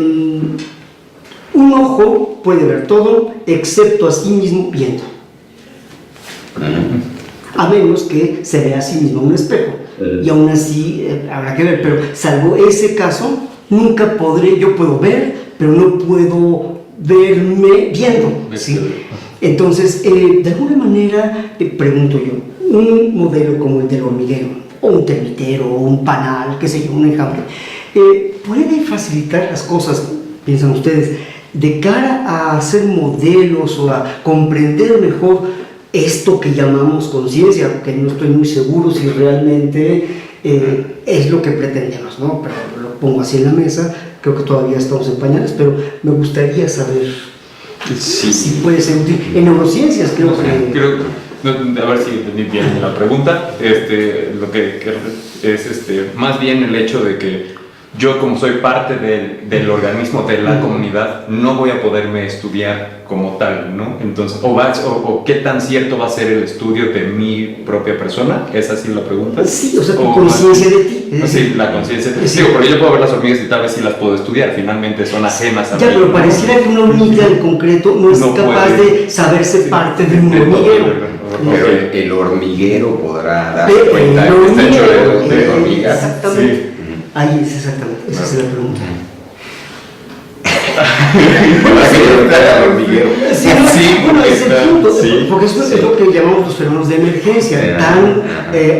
un ojo puede ver todo, excepto a sí mismo viendo. A menos que se vea a sí mismo en un espejo, y aún así habrá que ver, pero salvo ese caso, nunca podré, yo puedo ver, pero no puedo verme viendo, ¿sí? Entonces, de alguna manera, pregunto yo, un modelo como el del hormiguero, o un termitero, o un panal, qué sé yo, un ejemplo, ¿puede facilitar las cosas, piensan ustedes, de cara a hacer modelos o a comprender mejor esto que llamamos conciencia, que no estoy muy seguro si realmente es lo que pretendemos, ¿no? Pero lo pongo así en la mesa, creo que todavía estamos en pañales, pero me gustaría saber si puede ser útil. En neurociencias creo que... A ver si entendí bien la pregunta. Lo que es más bien el hecho de que yo como soy parte del organismo, de la comunidad, no voy a poderme estudiar como tal, ¿no? Entonces, o qué tan cierto va a ser el estudio de mi propia persona, ¿es así la pregunta? Sí, o sea, tu conciencia de ti. Sí, la conciencia. Sí. Digo, porque yo puedo ver las hormigas y tal vez sí las puedo estudiar, finalmente son ajenas a mí. Ya, pero pareciera que una hormiga en concreto no es capaz de saberse parte de un hormiguero. Pero el hormiguero podrá dar Pero cuenta el de que está hecho hormiguero, de hormigas. Exactamente. Sí. Ahí es exactamente, esa es la pregunta. El hormiguero. Sí, Sí, bueno, porque es el está- punto, sí, porque eso es lo que llamamos los fenómenos de emergencia, tan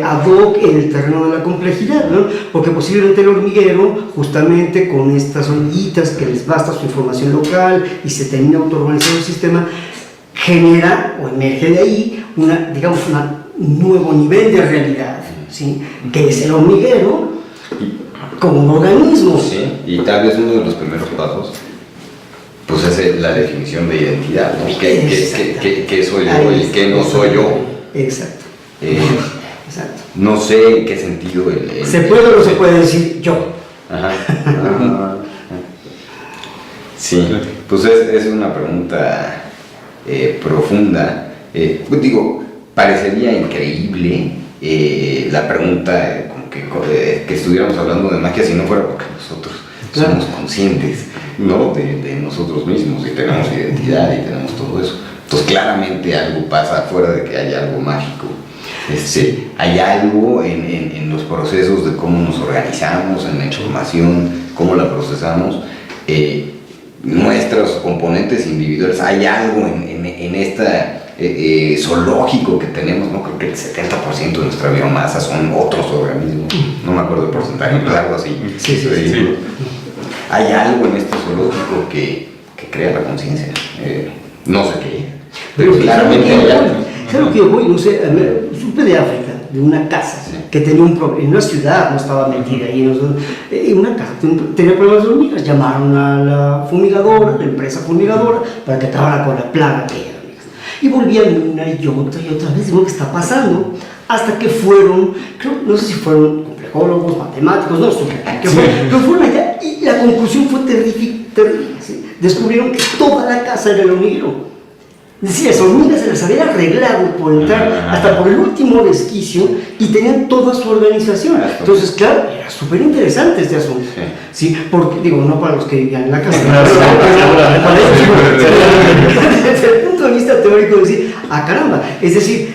ad hoc en el terreno de la complejidad, ¿no? Porque posiblemente el hormiguero, justamente con estas hormiguitas que les basta su información local y se termina autoorganizando el sistema, genera o emerge de ahí digamos, un nuevo nivel de realidad, ¿sí? Que es el hormiguero como un organismo. Sí, y tal vez uno de los primeros pasos pues es la definición de identidad, ¿no? ¿Qué soy yo y qué no soy yo? Exacto. Eh, Exacto. no sé en qué sentido ¿Se puede o no se puede decir yo? Ajá. Sí, pues es una pregunta profunda. Pues digo, parecería increíble la pregunta, como que estuviéramos hablando de magia si no fuera porque nosotros somos conscientes, ¿no? de nosotros mismos y tenemos identidad y tenemos todo eso. Entonces claramente algo pasa fuera de que haya algo mágico. Hay algo en los procesos de cómo nos organizamos, en la información, cómo la procesamos, nuestros componentes individuales. Hay algo en este zoológico que tenemos, ¿no? Creo que el 70% de nuestra biomasa son otros organismos, no me acuerdo el porcentaje, pero algo así. Sí. Hay algo en este zoológico que crea la conciencia. No sé qué, pero claramente hay algo. Claro que yo voy, no sé, supe de África, de una casa que tenía un problema, en una ciudad, no estaba metida ahí, en una casa, tenía problemas de hormigas, llamaron a la fumigadora, la empresa fumigadora, para que acabara con la plaga que era. Y volvían una y otra vez, digo, ¿qué está pasando? Hasta que fueron, no sé si fueron complejólogos, matemáticos, no sé qué fueron, pero fueron allá y la conclusión fue terrible, ¿sí? Descubrieron que toda la casa era el hormiguero. Es decir, las hormigas se las habían arreglado por entrar hasta por el último resquicio y tenían toda su organización. Entonces, claro, era súper interesante este asunto. Sí, porque, digo, no para los que vivían en la casa, desde el punto de vista teórico, decir, caramba, es decir,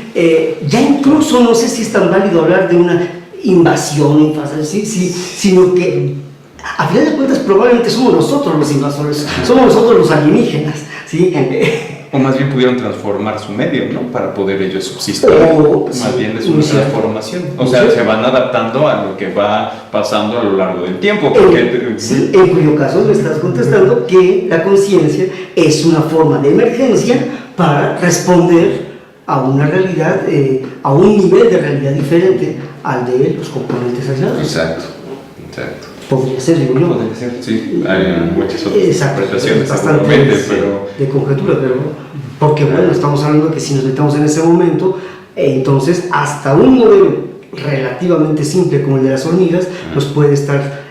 ya incluso no sé si es tan válido hablar de una invasión, sino que a final de cuentas probablemente somos nosotros los invasores, somos nosotros los alienígenas, ¿sí? O más bien pudieron transformar su medio, ¿no? Para poder ellos subsistir. Más bien es una transformación. O sea, se van adaptando a lo que va pasando a lo largo del tiempo. En cuyo caso me estás contestando que la conciencia es una forma de emergencia para responder a una realidad, a un nivel de realidad diferente al de los componentes aislados. Exacto. Podría ser, digo yo. Podría ser, sí. Hay muchas otras interpretaciones, bastante pero de conjetura, pero porque bueno, estamos hablando de que si nos metamos en ese momento, entonces hasta un modelo relativamente simple como el de las hormigas nos puede estar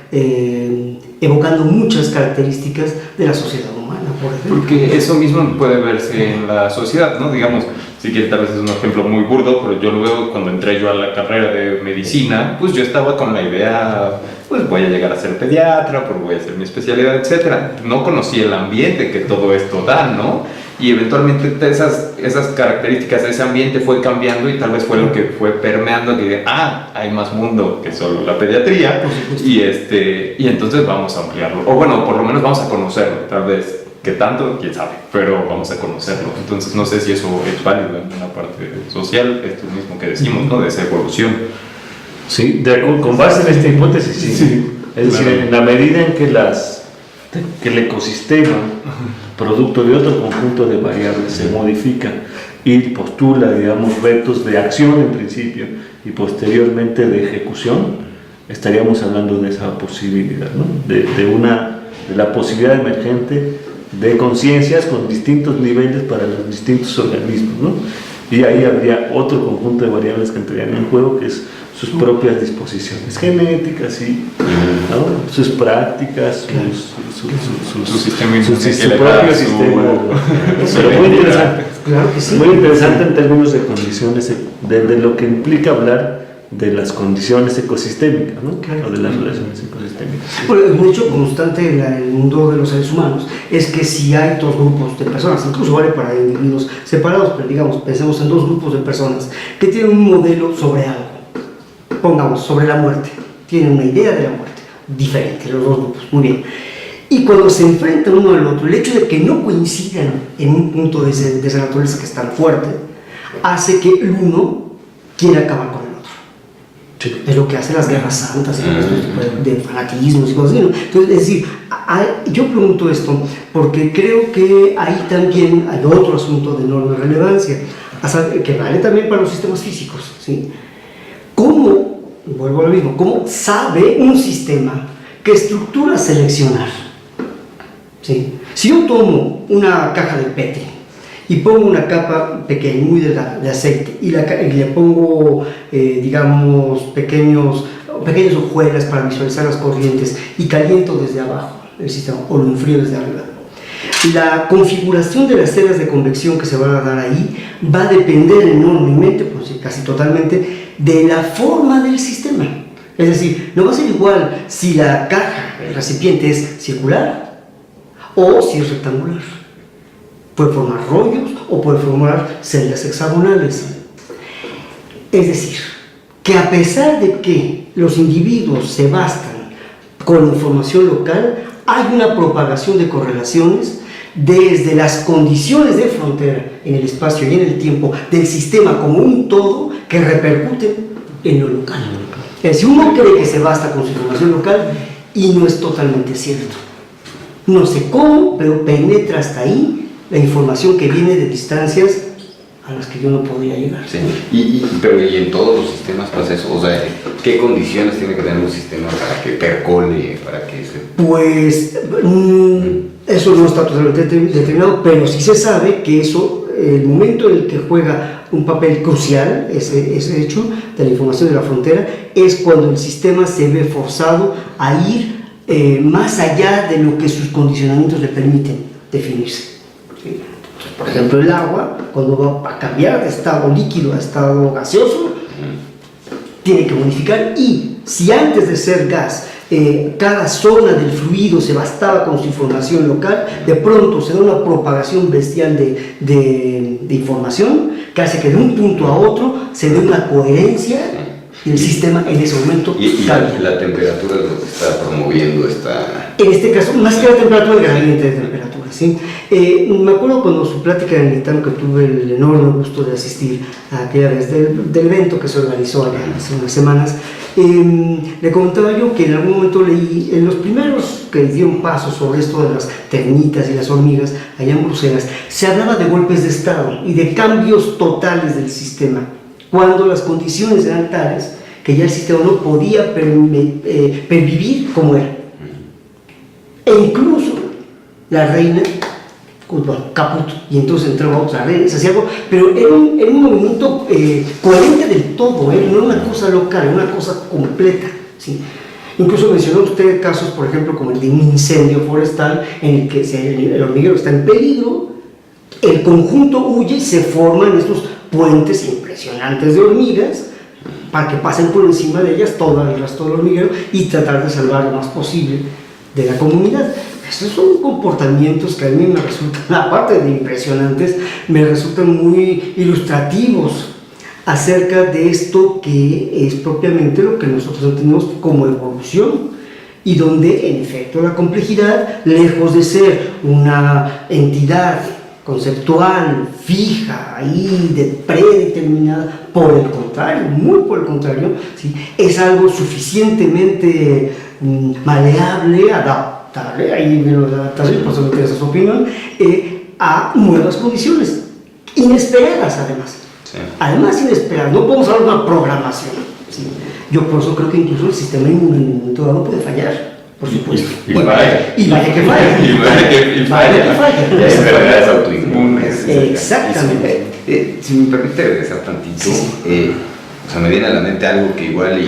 evocando muchas características de la sociedad humana, por ejemplo. Porque eso mismo puede verse en la sociedad, ¿no? Digamos, si quieres, tal vez es un ejemplo muy burdo, pero yo luego cuando entré yo a la carrera de medicina, pues yo estaba con la idea, pues voy a llegar a ser pediatra, pues voy a hacer mi especialidad, etc. No conocí el ambiente que todo esto da, ¿no? Y eventualmente esas características de ese ambiente fue cambiando y tal vez fue lo que fue permeando, que hay más mundo que solo la pediatría, y entonces vamos a ampliarlo, o bueno, por lo menos vamos a conocerlo, tal vez. ¿Qué tanto? ¿Quién sabe? Pero vamos a conocerlo. Entonces no sé si eso es válido en una parte social, esto mismo que decimos, ¿no? De esa evolución. Sí, con base en esta hipótesis, sí. Es decir, en la medida en que el ecosistema, producto de otro conjunto de variables, se modifica y postula, digamos, retos de acción en principio y posteriormente de ejecución, estaríamos hablando de esa posibilidad, ¿no? de la posibilidad emergente de conciencias con distintos niveles para los distintos organismos, ¿no? Y ahí habría otro conjunto de variables que entrarían en juego, que es sus propias disposiciones genéticas y ¿no? sus prácticas, su sistema su inmune, su propio sistema. Pero muy interesante. Claro que sí. Muy interesante en términos de condiciones, de lo que implica hablar de las condiciones ecosistémicas, ¿no? Claro. O de las relaciones ecosistémicas. Bueno, un hecho constante en el mundo de los seres humanos es que si hay dos grupos de personas, incluso vale para individuos separados, pero digamos, pensemos en dos grupos de personas que tienen un modelo sobre algo, pongamos, sobre la muerte, tienen una idea de la muerte, diferente los dos grupos, muy bien. Y cuando se enfrentan uno al otro, el hecho de que no coincidan en un punto de esa naturaleza que es tan fuerte, hace que el uno quiera acabar con el otro. Sí. Es lo que hacen las guerras santas y todo esto de fanatismos y cosas así, ¿no? Entonces, es decir, yo pregunto esto porque creo que ahí también hay otro asunto de enorme relevancia, que vale también para los sistemas físicos, ¿sí? ¿Cómo, vuelvo a lo mismo, cómo sabe un sistema qué estructura seleccionar? ¿Sí? Si yo tomo una caja de Petri y pongo una capa pequeña, muy delgada, de aceite, y le pongo, digamos, pequeñas hojuelas para visualizar las corrientes, y caliento desde abajo el sistema, o lo enfrío desde arriba, la configuración de las ceras de convección que se van a dar ahí va a depender enormemente, pues casi totalmente, de la forma del sistema. Es decir, no va a ser igual si la caja, el recipiente es circular o si es rectangular. Puede formar rollos o puede formar celdas hexagonales. Es decir, que a pesar de que los individuos se bastan con información local, hay una propagación de correlaciones desde las condiciones de frontera en el espacio y en el tiempo del sistema como un todo que repercuten en lo local. Es decir, uno cree que se basta con su información local y no es totalmente cierto. No sé cómo, pero penetra hasta ahí la información que viene de distancias a las que yo no podría llegar. Sí. Pero en todos los sistemas pasa eso. O sea, ¿qué condiciones tiene que tener un sistema para que percole, para que se... Pues eso no está totalmente determinado, pero sí se sabe que eso, el momento en el que juega un papel crucial, ese hecho de la información de la frontera, es cuando el sistema se ve forzado a ir más allá de lo que sus condicionamientos le permiten definirse. ¿Sí? Entonces, por ejemplo, el agua, cuando va a cambiar de estado líquido a estado gaseoso, tiene que modificar, y si antes de ser gas cada zona del fluido se bastaba con su información local, de pronto se da una propagación bestial de información que hace que de un punto a otro se dé una coherencia y el sistema en ese momento cambia. La temperatura es lo que está promoviendo esta... En este caso, más que la temperatura, el gradiente de temperatura, ¿sí? Me acuerdo cuando su plática en el ITAM, que tuve el enorme gusto de asistir a aquella vez del evento que se organizó allá hace unas semanas, le comentaba yo que en algún momento leí, en los primeros que dieron paso sobre esto de las termitas y las hormigas allá en Bruselas, se hablaba de golpes de estado y de cambios totales del sistema, cuando las condiciones eran tales que ya el sistema no podía pervivir como era. E incluso la reina, caput, y entonces entraba otra reina, se hacía algo, pero era un movimiento coherente del todo, no era una cosa local, era una cosa completa, ¿sí? Incluso mencionó usted casos, por ejemplo, como el de un incendio forestal en el que el hormiguero está en peligro, el conjunto huye y se forman estos puentes impresionantes de hormigas para que pasen por encima de ellas todo el resto del hormiguero y tratar de salvar lo más posible de la comunidad. Estos son comportamientos que a mí me resultan, aparte de impresionantes, me resultan muy ilustrativos acerca de esto que es propiamente lo que nosotros entendemos como evolución, y donde en efecto la complejidad, lejos de ser una entidad conceptual, fija, ahí, predeterminada, por el contrario, muy por el contrario, ¿sí? Es algo suficientemente maleable, adaptable, ahí viene la adaptación, por eso me interesa su opinión, a nuevas condiciones, inesperadas además. Sí. Además inesperadas, no podemos hablar de una programación, ¿sí? Yo por eso creo que incluso el sistema inmune en un momento dado puede fallar. Por supuesto. Y vaya que falla. Y vaya que falla. Es autoinmune. Exactamente. Si me permite regresar tantito, o sea, me viene a la mente algo que igual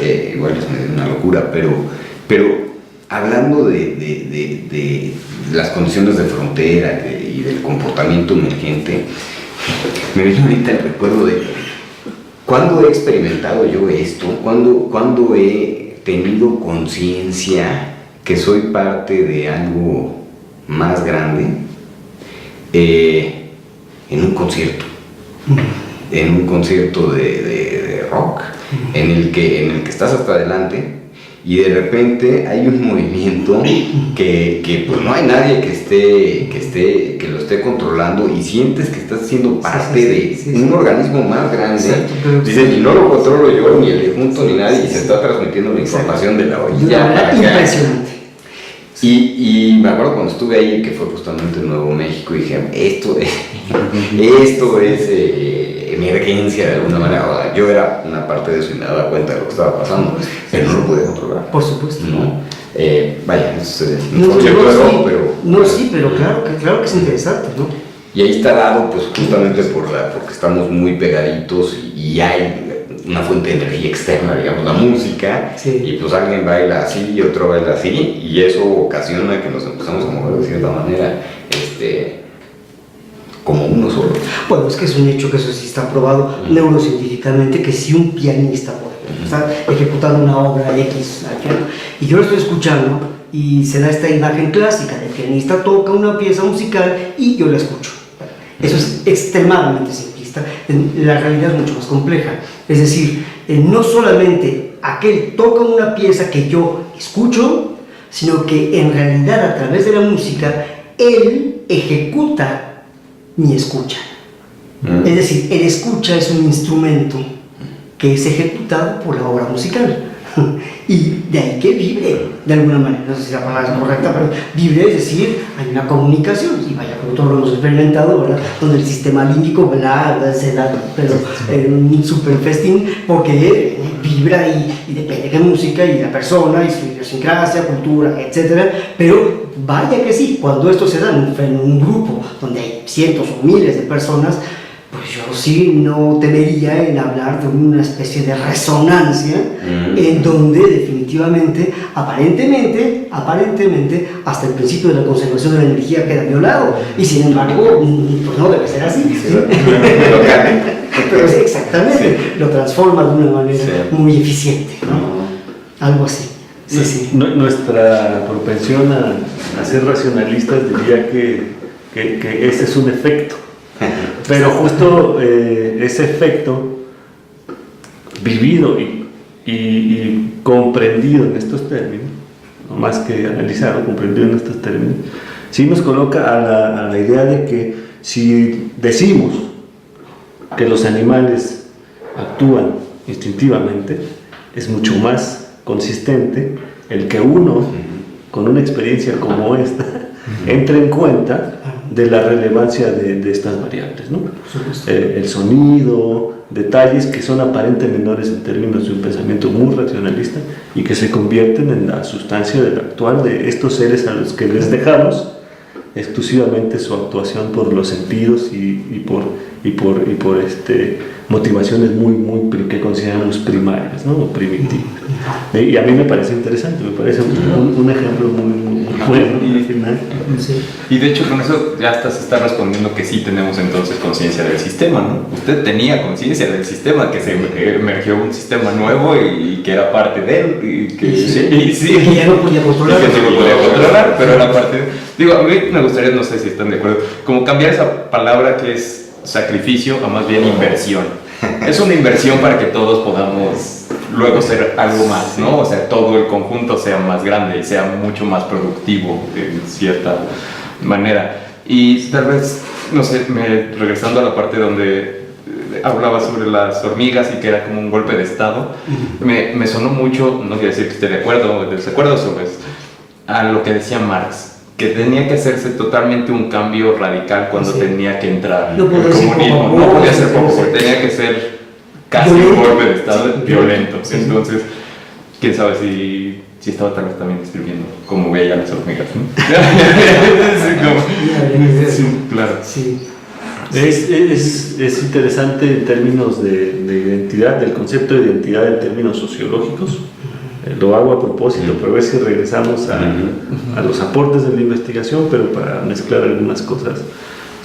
es una locura, pero hablando de las condiciones de frontera y del comportamiento emergente, me viene ahorita el recuerdo de cuándo he experimentado yo esto, cuándo he tenido conciencia que soy parte de algo más grande, en un concierto. En un concierto de rock, en el que estás hasta adelante y de repente hay un movimiento que pues no hay nadie que lo esté controlando y sientes que estás siendo parte de un organismo más grande. Dicen, y no lo controlo yo, ni el junto, ni nadie, y se está transmitiendo la información de la orilla para acá. Impresionante. Y me acuerdo cuando estuve ahí, que fue justamente en Nuevo México, y dije, esto es emergencia de alguna manera. O sea, yo era una parte de eso y me daba cuenta de lo que estaba pasando, pero no lo podía controlar. Por supuesto. ¿No? Vaya, eso es un concepto de rock, pero... sí, pero claro que es interesante, ¿no? Y ahí está dado, pues, justamente porque estamos muy pegaditos y hay una fuente de energía externa, digamos, la música, y pues alguien baila así y otro baila así, y eso ocasiona que nos empezamos a mover de cierta manera, como uno solo. Bueno, es que es un hecho que eso sí está probado neurocientíficamente, que si un pianista, por ejemplo, está ejecutando una obra X, y yo lo estoy escuchando, y se da esta imagen clásica del pianista toca una pieza musical y yo la escucho. Eso es extremadamente simplista. La realidad es mucho más compleja. Es decir, no solamente aquel toca una pieza que yo escucho, sino que en realidad a través de la música él ejecuta mi escucha. Es decir, el escucha es un instrumento que es ejecutado por la obra musical. Y de ahí que vibre, de alguna manera, no sé si la palabra es correcta, pero vibre, es decir, hay una comunicación, y vaya, como todos lo hemos experimentado, ¿verdad? Donde el sistema límbico, ¿verdad? Se da, pero un super festín, porque vibra y depende de qué música y la persona, y su idiosincrasia, cultura, etc. Pero vaya que sí, cuando esto se da en un grupo donde hay cientos o miles de personas, pues yo sí no temería en hablar de una especie de resonancia en donde definitivamente, aparentemente, hasta el principio de la conservación de la energía queda violado, y sin embargo, pues no debe ser así. Pero exactamente, lo transforma de una manera muy eficiente, ¿no? Algo así. Nuestra propensión a ser racionalistas diría que ese es un efecto. Pero justo ese efecto vivido y comprendido en estos términos, no más que analizado, comprendido en estos términos, sí nos coloca a la idea de que si decimos que los animales actúan instintivamente, es mucho más consistente el que uno, con una experiencia como esta, entre en cuenta de la relevancia de estas variables, ¿no? El sonido, detalles que son aparentemente menores en términos de un pensamiento muy racionalista y que se convierten en la sustancia del actual de estos seres a los que les dejamos exclusivamente su actuación por los sentidos y por motivaciones que consideramos primarias, ¿no? O primitivas. Y a mí me parece interesante, me parece un ejemplo muy bueno al final. Y de hecho con eso ya hasta se está respondiendo que sí tenemos entonces conciencia del sistema, ¿no? Usted tenía conciencia del sistema, que se emergió un sistema nuevo y que era parte de él, y que ya no podía controlar. Y que sí lo podía controlar, pero era parte de... Digo, a mí me gustaría, no sé si están de acuerdo, como cambiar esa palabra que es sacrificio a más bien inversión. Es una inversión para que todos podamos luego ser algo más, ¿no? O sea, todo el conjunto sea más grande y sea mucho más productivo de cierta manera. Y tal vez, no sé, regresando a la parte donde hablaba sobre las hormigas y que era como un golpe de estado, me sonó mucho, no quiero decir que esté de acuerdo o desacuerdo sobre eso, a lo que decía Marx, que tenía que hacerse totalmente un cambio radical cuando tenía que entrar el comunismo. No podía ser poco, porque tenía que ser casi un golpe de estado violento. Entonces, quién sabe si estaba tal vez también escribiendo como veía las hormigas, ¿no? Claro. Es interesante en términos de identidad, del concepto de identidad en términos sociológicos. Lo hago a propósito, pero es que regresamos a los aportes de la investigación, pero para mezclar algunas cosas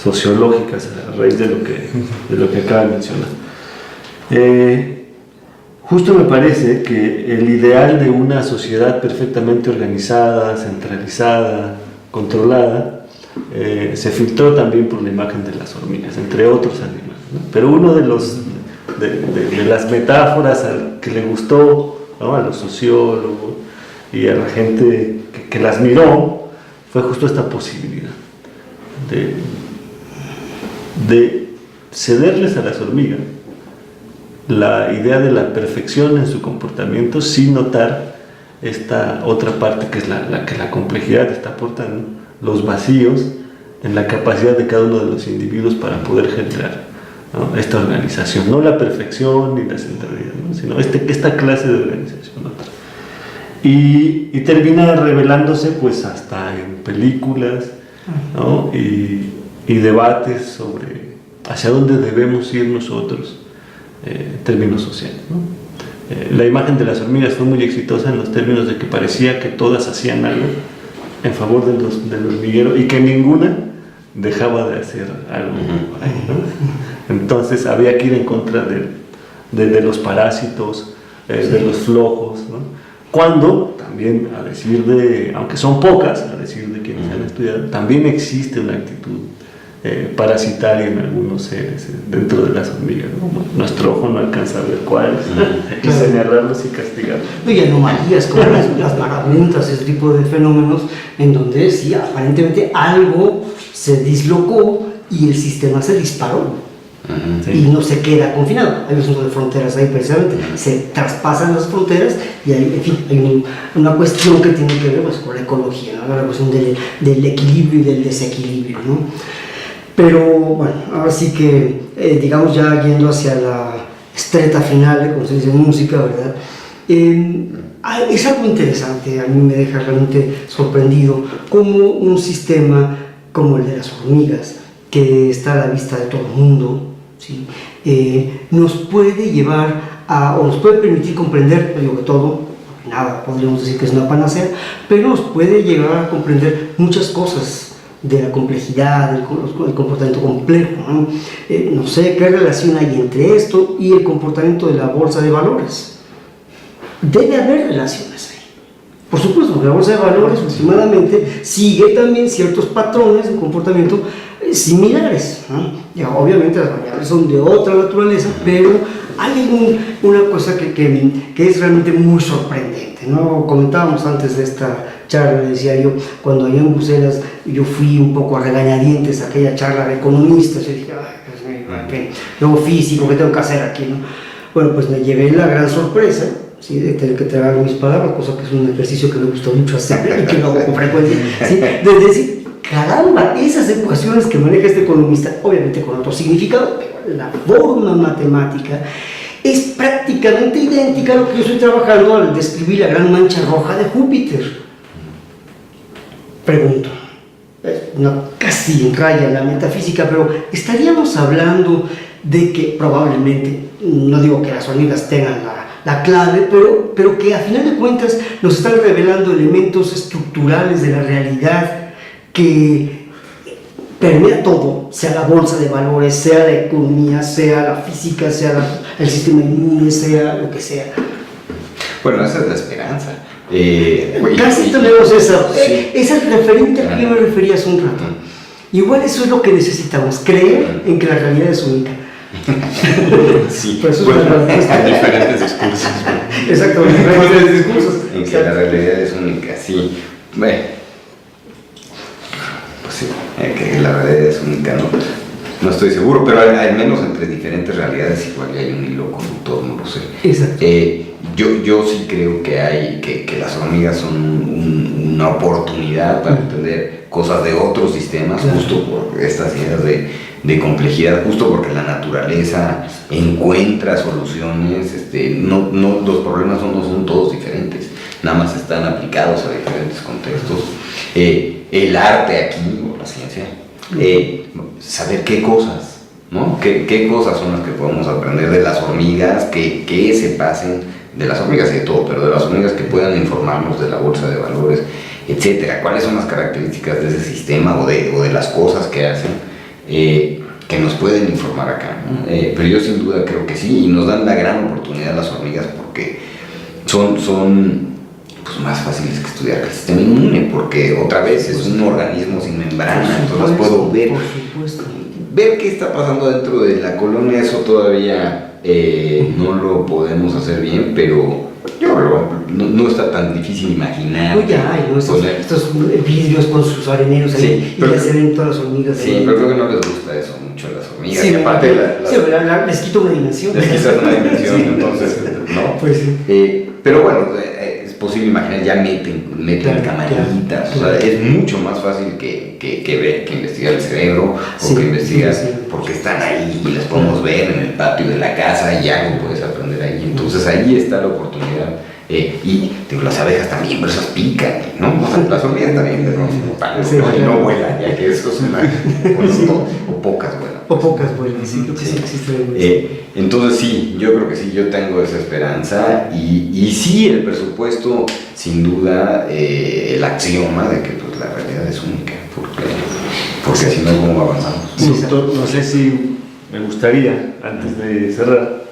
sociológicas a raíz de lo que acaba de mencionar. Justo me parece que el ideal de una sociedad perfectamente organizada, centralizada, controlada, se filtró también por la imagen de las hormigas, entre otros animales, ¿no? Pero uno de las metáforas al que le gustó, ¿no?, a los sociólogos y a la gente que las miró, fue justo esta posibilidad de cederles a las hormigas la idea de la perfección en su comportamiento sin notar esta otra parte que es la que la complejidad está aportando, los vacíos en la capacidad de cada uno de los individuos para poder generar, ¿no?, esta organización, no la perfección ni la centralidad, ¿no?, sino esta clase de organización, ¿no? Y termina revelándose pues hasta en películas, ¿no?, y debates sobre hacia dónde debemos ir nosotros en términos sociales, ¿no? La imagen de las hormigas fue muy exitosa en los términos de que parecía que todas hacían algo en favor del hormiguero y que ninguna dejaba de hacer algo ahí, ¿no? Entonces había que ir en contra de los parásitos, de los flojos, ¿no? Cuando también, a decir aunque son pocas, a decir de quienes han estudiado, también existe una actitud parasitaria en algunos seres dentro de las hormigas, ¿no? Bueno, nuestro ojo no alcanza a ver cuáles, y señalarlos y castigarlos. Y anomalías como las marabuntas, ese tipo de fenómenos en donde sí, aparentemente algo se dislocó y el sistema se disparó. Y no se queda confinado. Hay un asunto de fronteras ahí precisamente, se traspasan las fronteras y hay, en fin, hay una cuestión que tiene que ver pues, con la ecología, ¿no?, la cuestión del equilibrio y del desequilibrio, ¿no? Pero bueno, ahora sí que digamos ya yendo hacia la estreta final, como se dice en música, ¿verdad? Es algo interesante, a mí me deja realmente sorprendido cómo un sistema como el de las hormigas, que está a la vista de todo el mundo, ¿sí?, nos puede llevar o nos puede permitir comprender, no digo que todo, nada, podríamos decir que es una panacea, pero nos puede llevar a comprender muchas cosas de la complejidad, del comportamiento complejo, ¿no? No sé qué relación hay entre esto y el comportamiento de la bolsa de valores. Debe haber relaciones ahí. Por supuesto, porque la bolsa de valores últimamente sigue también ciertos patrones de comportamiento similares, ¿no? Ya, obviamente las variables son de otra naturaleza, pero hay una cosa que es realmente muy sorprendente, ¿no? Comentábamos antes de esta charla, decía yo, cuando allá en Bruselas yo fui un poco a regañadientes a aquella charla de economistas, yo dije, ay, yo físico, ¿qué tengo que hacer aquí, no? Bueno, pues me llevé la gran sorpresa, ¿sí?, de tener que tragar mis palabras, cosa que es un ejercicio que me gusta mucho hacer y que lo hago con frecuencia, ¿sí?, de decir, caramba, esas ecuaciones que maneja este economista, obviamente con otro significado, pero la forma matemática es prácticamente idéntica a lo que yo estoy trabajando al describir la gran mancha roja de Júpiter. Pregunto, casi en raya la metafísica, pero estaríamos hablando de que probablemente, no digo que las hormigas tengan la clave, pero que a final de cuentas nos están revelando elementos estructurales de la realidad que permea todo, sea la bolsa de valores, sea la economía, sea la física, sea el sistema inmune, sea lo que sea. Bueno, esa es la esperanza. Casi tenemos esa. Sí. Es el referente al que yo me refería hace un rato. Igual eso es lo que necesitamos, creer en que la realidad es única. Sí, pues eso bueno, es diferentes discursos. Exactamente, diferentes discursos. En que la realidad es única, sí. Bueno, pues sí, que la realidad es única, no estoy seguro, pero al menos entre diferentes realidades igual hay un hilo conductor, no lo sé. Exacto. Yo sí creo que las hormigas son una oportunidad para entender cosas de otros sistemas, claro, justo por estas ideas de complejidad, justo porque la naturaleza encuentra soluciones, los problemas no son todos diferentes, nada más están aplicados a diferentes contextos. El arte aquí, o la ciencia, saber qué cosas ¿no? ¿Qué cosas son las que podemos aprender de las hormigas que se pasen, de las hormigas y de todo, pero de las hormigas que puedan informarnos de la bolsa de valores, etcétera? ¿Cuáles son las características de ese sistema o de las cosas que hacen que nos pueden informar acá, ¿no? Pero yo sin duda creo que sí, y nos dan la gran oportunidad las hormigas porque son pues, más fáciles que estudiar que el sistema inmune, porque otra vez es un organismo sin membrana, entonces las puedo ver. Por supuesto. Ver qué está pasando dentro de la colonia, eso todavía no lo podemos hacer bien, pero yo creo no está tan difícil imaginar. Pues ya hay, ¿no? Estos vidrios con sus areneros ahí, Sí, y ya se ven todas las hormigas. Sí, ahí. pero creo que no les gusta eso mucho a las hormigas. Sí, y aparte les quito una dimensión. les quitas una dimensión, Sí. entonces, ¿no? Pues sí. Pero bueno, es posible imaginar, ya meten Claro, camaritas, claro. o sea, es mucho más fácil que ver, que investigar el cerebro, Sí, o que investigar sí. porque están ahí y las podemos ver en el patio de la casa y algo puedes aprender ahí. Entonces ahí está la oportunidad. Y digo, las abejas también, pero esas pican, ¿no? O sea, las hormigas también, pero Sí, ¿no? Y no claro. vuelan, ya que eso es una, bueno, Sí. o pocas vuelan. O pocas vuelas, sí, creo que sí existe. Entonces sí, yo creo que sí, yo tengo esa esperanza y sí, el presupuesto, sin duda, el axioma de que pues, la realidad es única, porque si no, ¿cómo avanzamos? Sí, Doctor, no sé si me gustaría, antes de cerrar,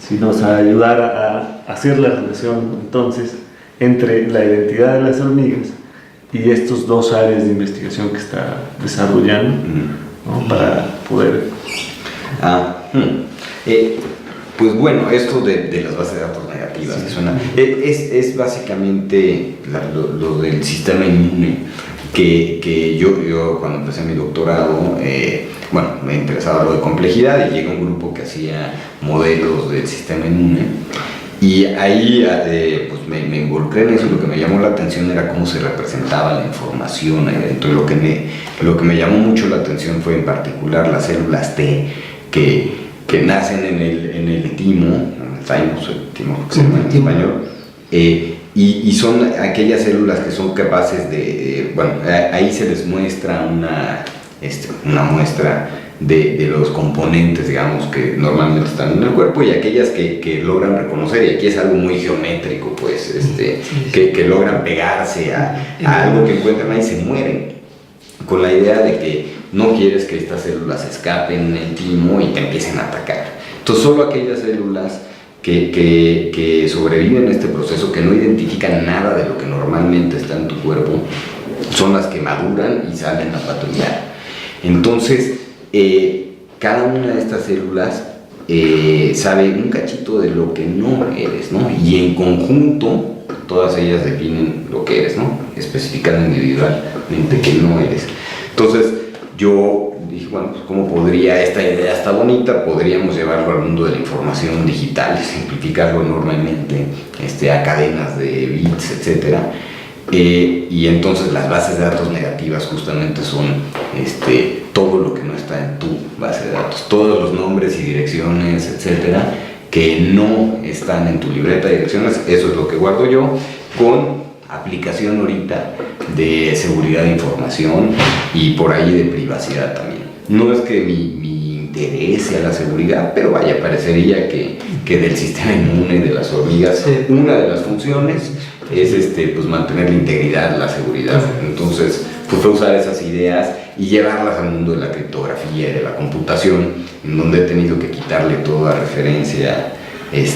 si nos ayudara a hacer la relación entonces entre la identidad de las hormigas y estos dos áreas de investigación que está desarrollando, ¿no? Para poder... Pues bueno, esto de las bases de datos negativas, que suena, es básicamente lo del sistema inmune, que yo cuando empecé mi doctorado, bueno, me interesaba lo de complejidad y llegó un grupo que hacía modelos del sistema inmune y ahí pues me involucré en eso. Lo que me llamó la atención era cómo se representaba la información ahí dentro. Lo que me llamó mucho la atención fue en particular las células T que nacen en el timo, en el thymus, el timo que se llama en español, y son aquellas células que son capaces de, bueno, ahí se les muestra una muestra de los componentes, digamos, que normalmente están en el cuerpo y aquellas que logran reconocer, y aquí es algo muy geométrico, pues, que logran pegarse a algo que encuentran ahí, se mueren, con la idea de que no quieres que estas células escapen en el timo y te empiecen a atacar. Entonces solo aquellas células que sobreviven a este proceso, que no identifican nada de lo que normalmente está en tu cuerpo, son las que maduran y salen a patrullar. Entonces, cada una de estas células sabe un cachito de lo que no eres, ¿no? Y en conjunto, todas ellas definen lo que eres, ¿no? Especificando individualmente que no eres. Entonces, yo dije, bueno, pues ¿cómo podría esta idea está bonita? Podríamos llevarlo al mundo de la información digital, simplificarlo enormemente a cadenas de bits, etcétera. Y entonces las bases de datos negativas justamente son todo lo que no está en tu base de datos, todos los nombres y direcciones, etcétera, que no están en tu libreta de direcciones. Eso es lo que guardo yo, con aplicación ahorita de seguridad de información y por ahí de privacidad también. No es que mi interés sea la seguridad, pero vaya, parecería que del sistema inmune de las hormigas, sí, una de las funciones es pues mantener la integridad, la seguridad. Entonces, pues fue usar esas ideas y llevarlas al mundo de la criptografía y de la computación, en donde he tenido que quitarle toda referencia al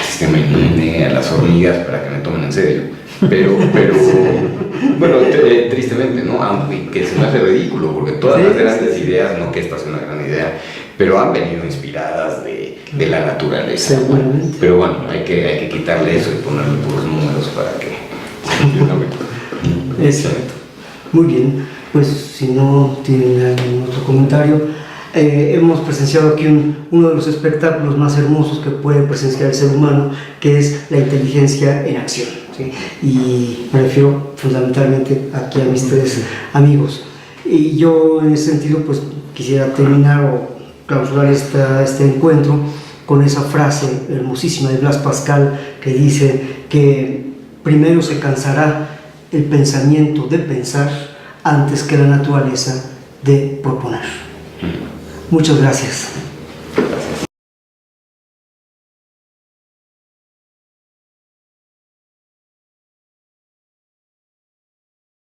sistema inmune, a las hormigas, para que me tomen en serio. Pero bueno, tristemente, ¿no? Aunque que se me hace ridículo, porque todas las grandes ideas, no que esta sea una gran idea, pero han venido inspiradas de la naturaleza. Seguramente. Pero bueno, hay que quitarle eso y ponerle puros números para que funcione mejor. Exacto. Muy bien, pues si no tienen algún otro comentario, hemos presenciado aquí uno de los espectáculos más hermosos que puede presenciar el ser humano, que es la inteligencia en acción, ¿sí? Y me refiero fundamentalmente aquí a mis tres amigos. Y yo en ese sentido pues quisiera terminar o clausurar este encuentro con esa frase hermosísima de Blas Pascal, que dice que primero se cansará el pensamiento de pensar antes que la naturaleza de proponer. Muchas gracias.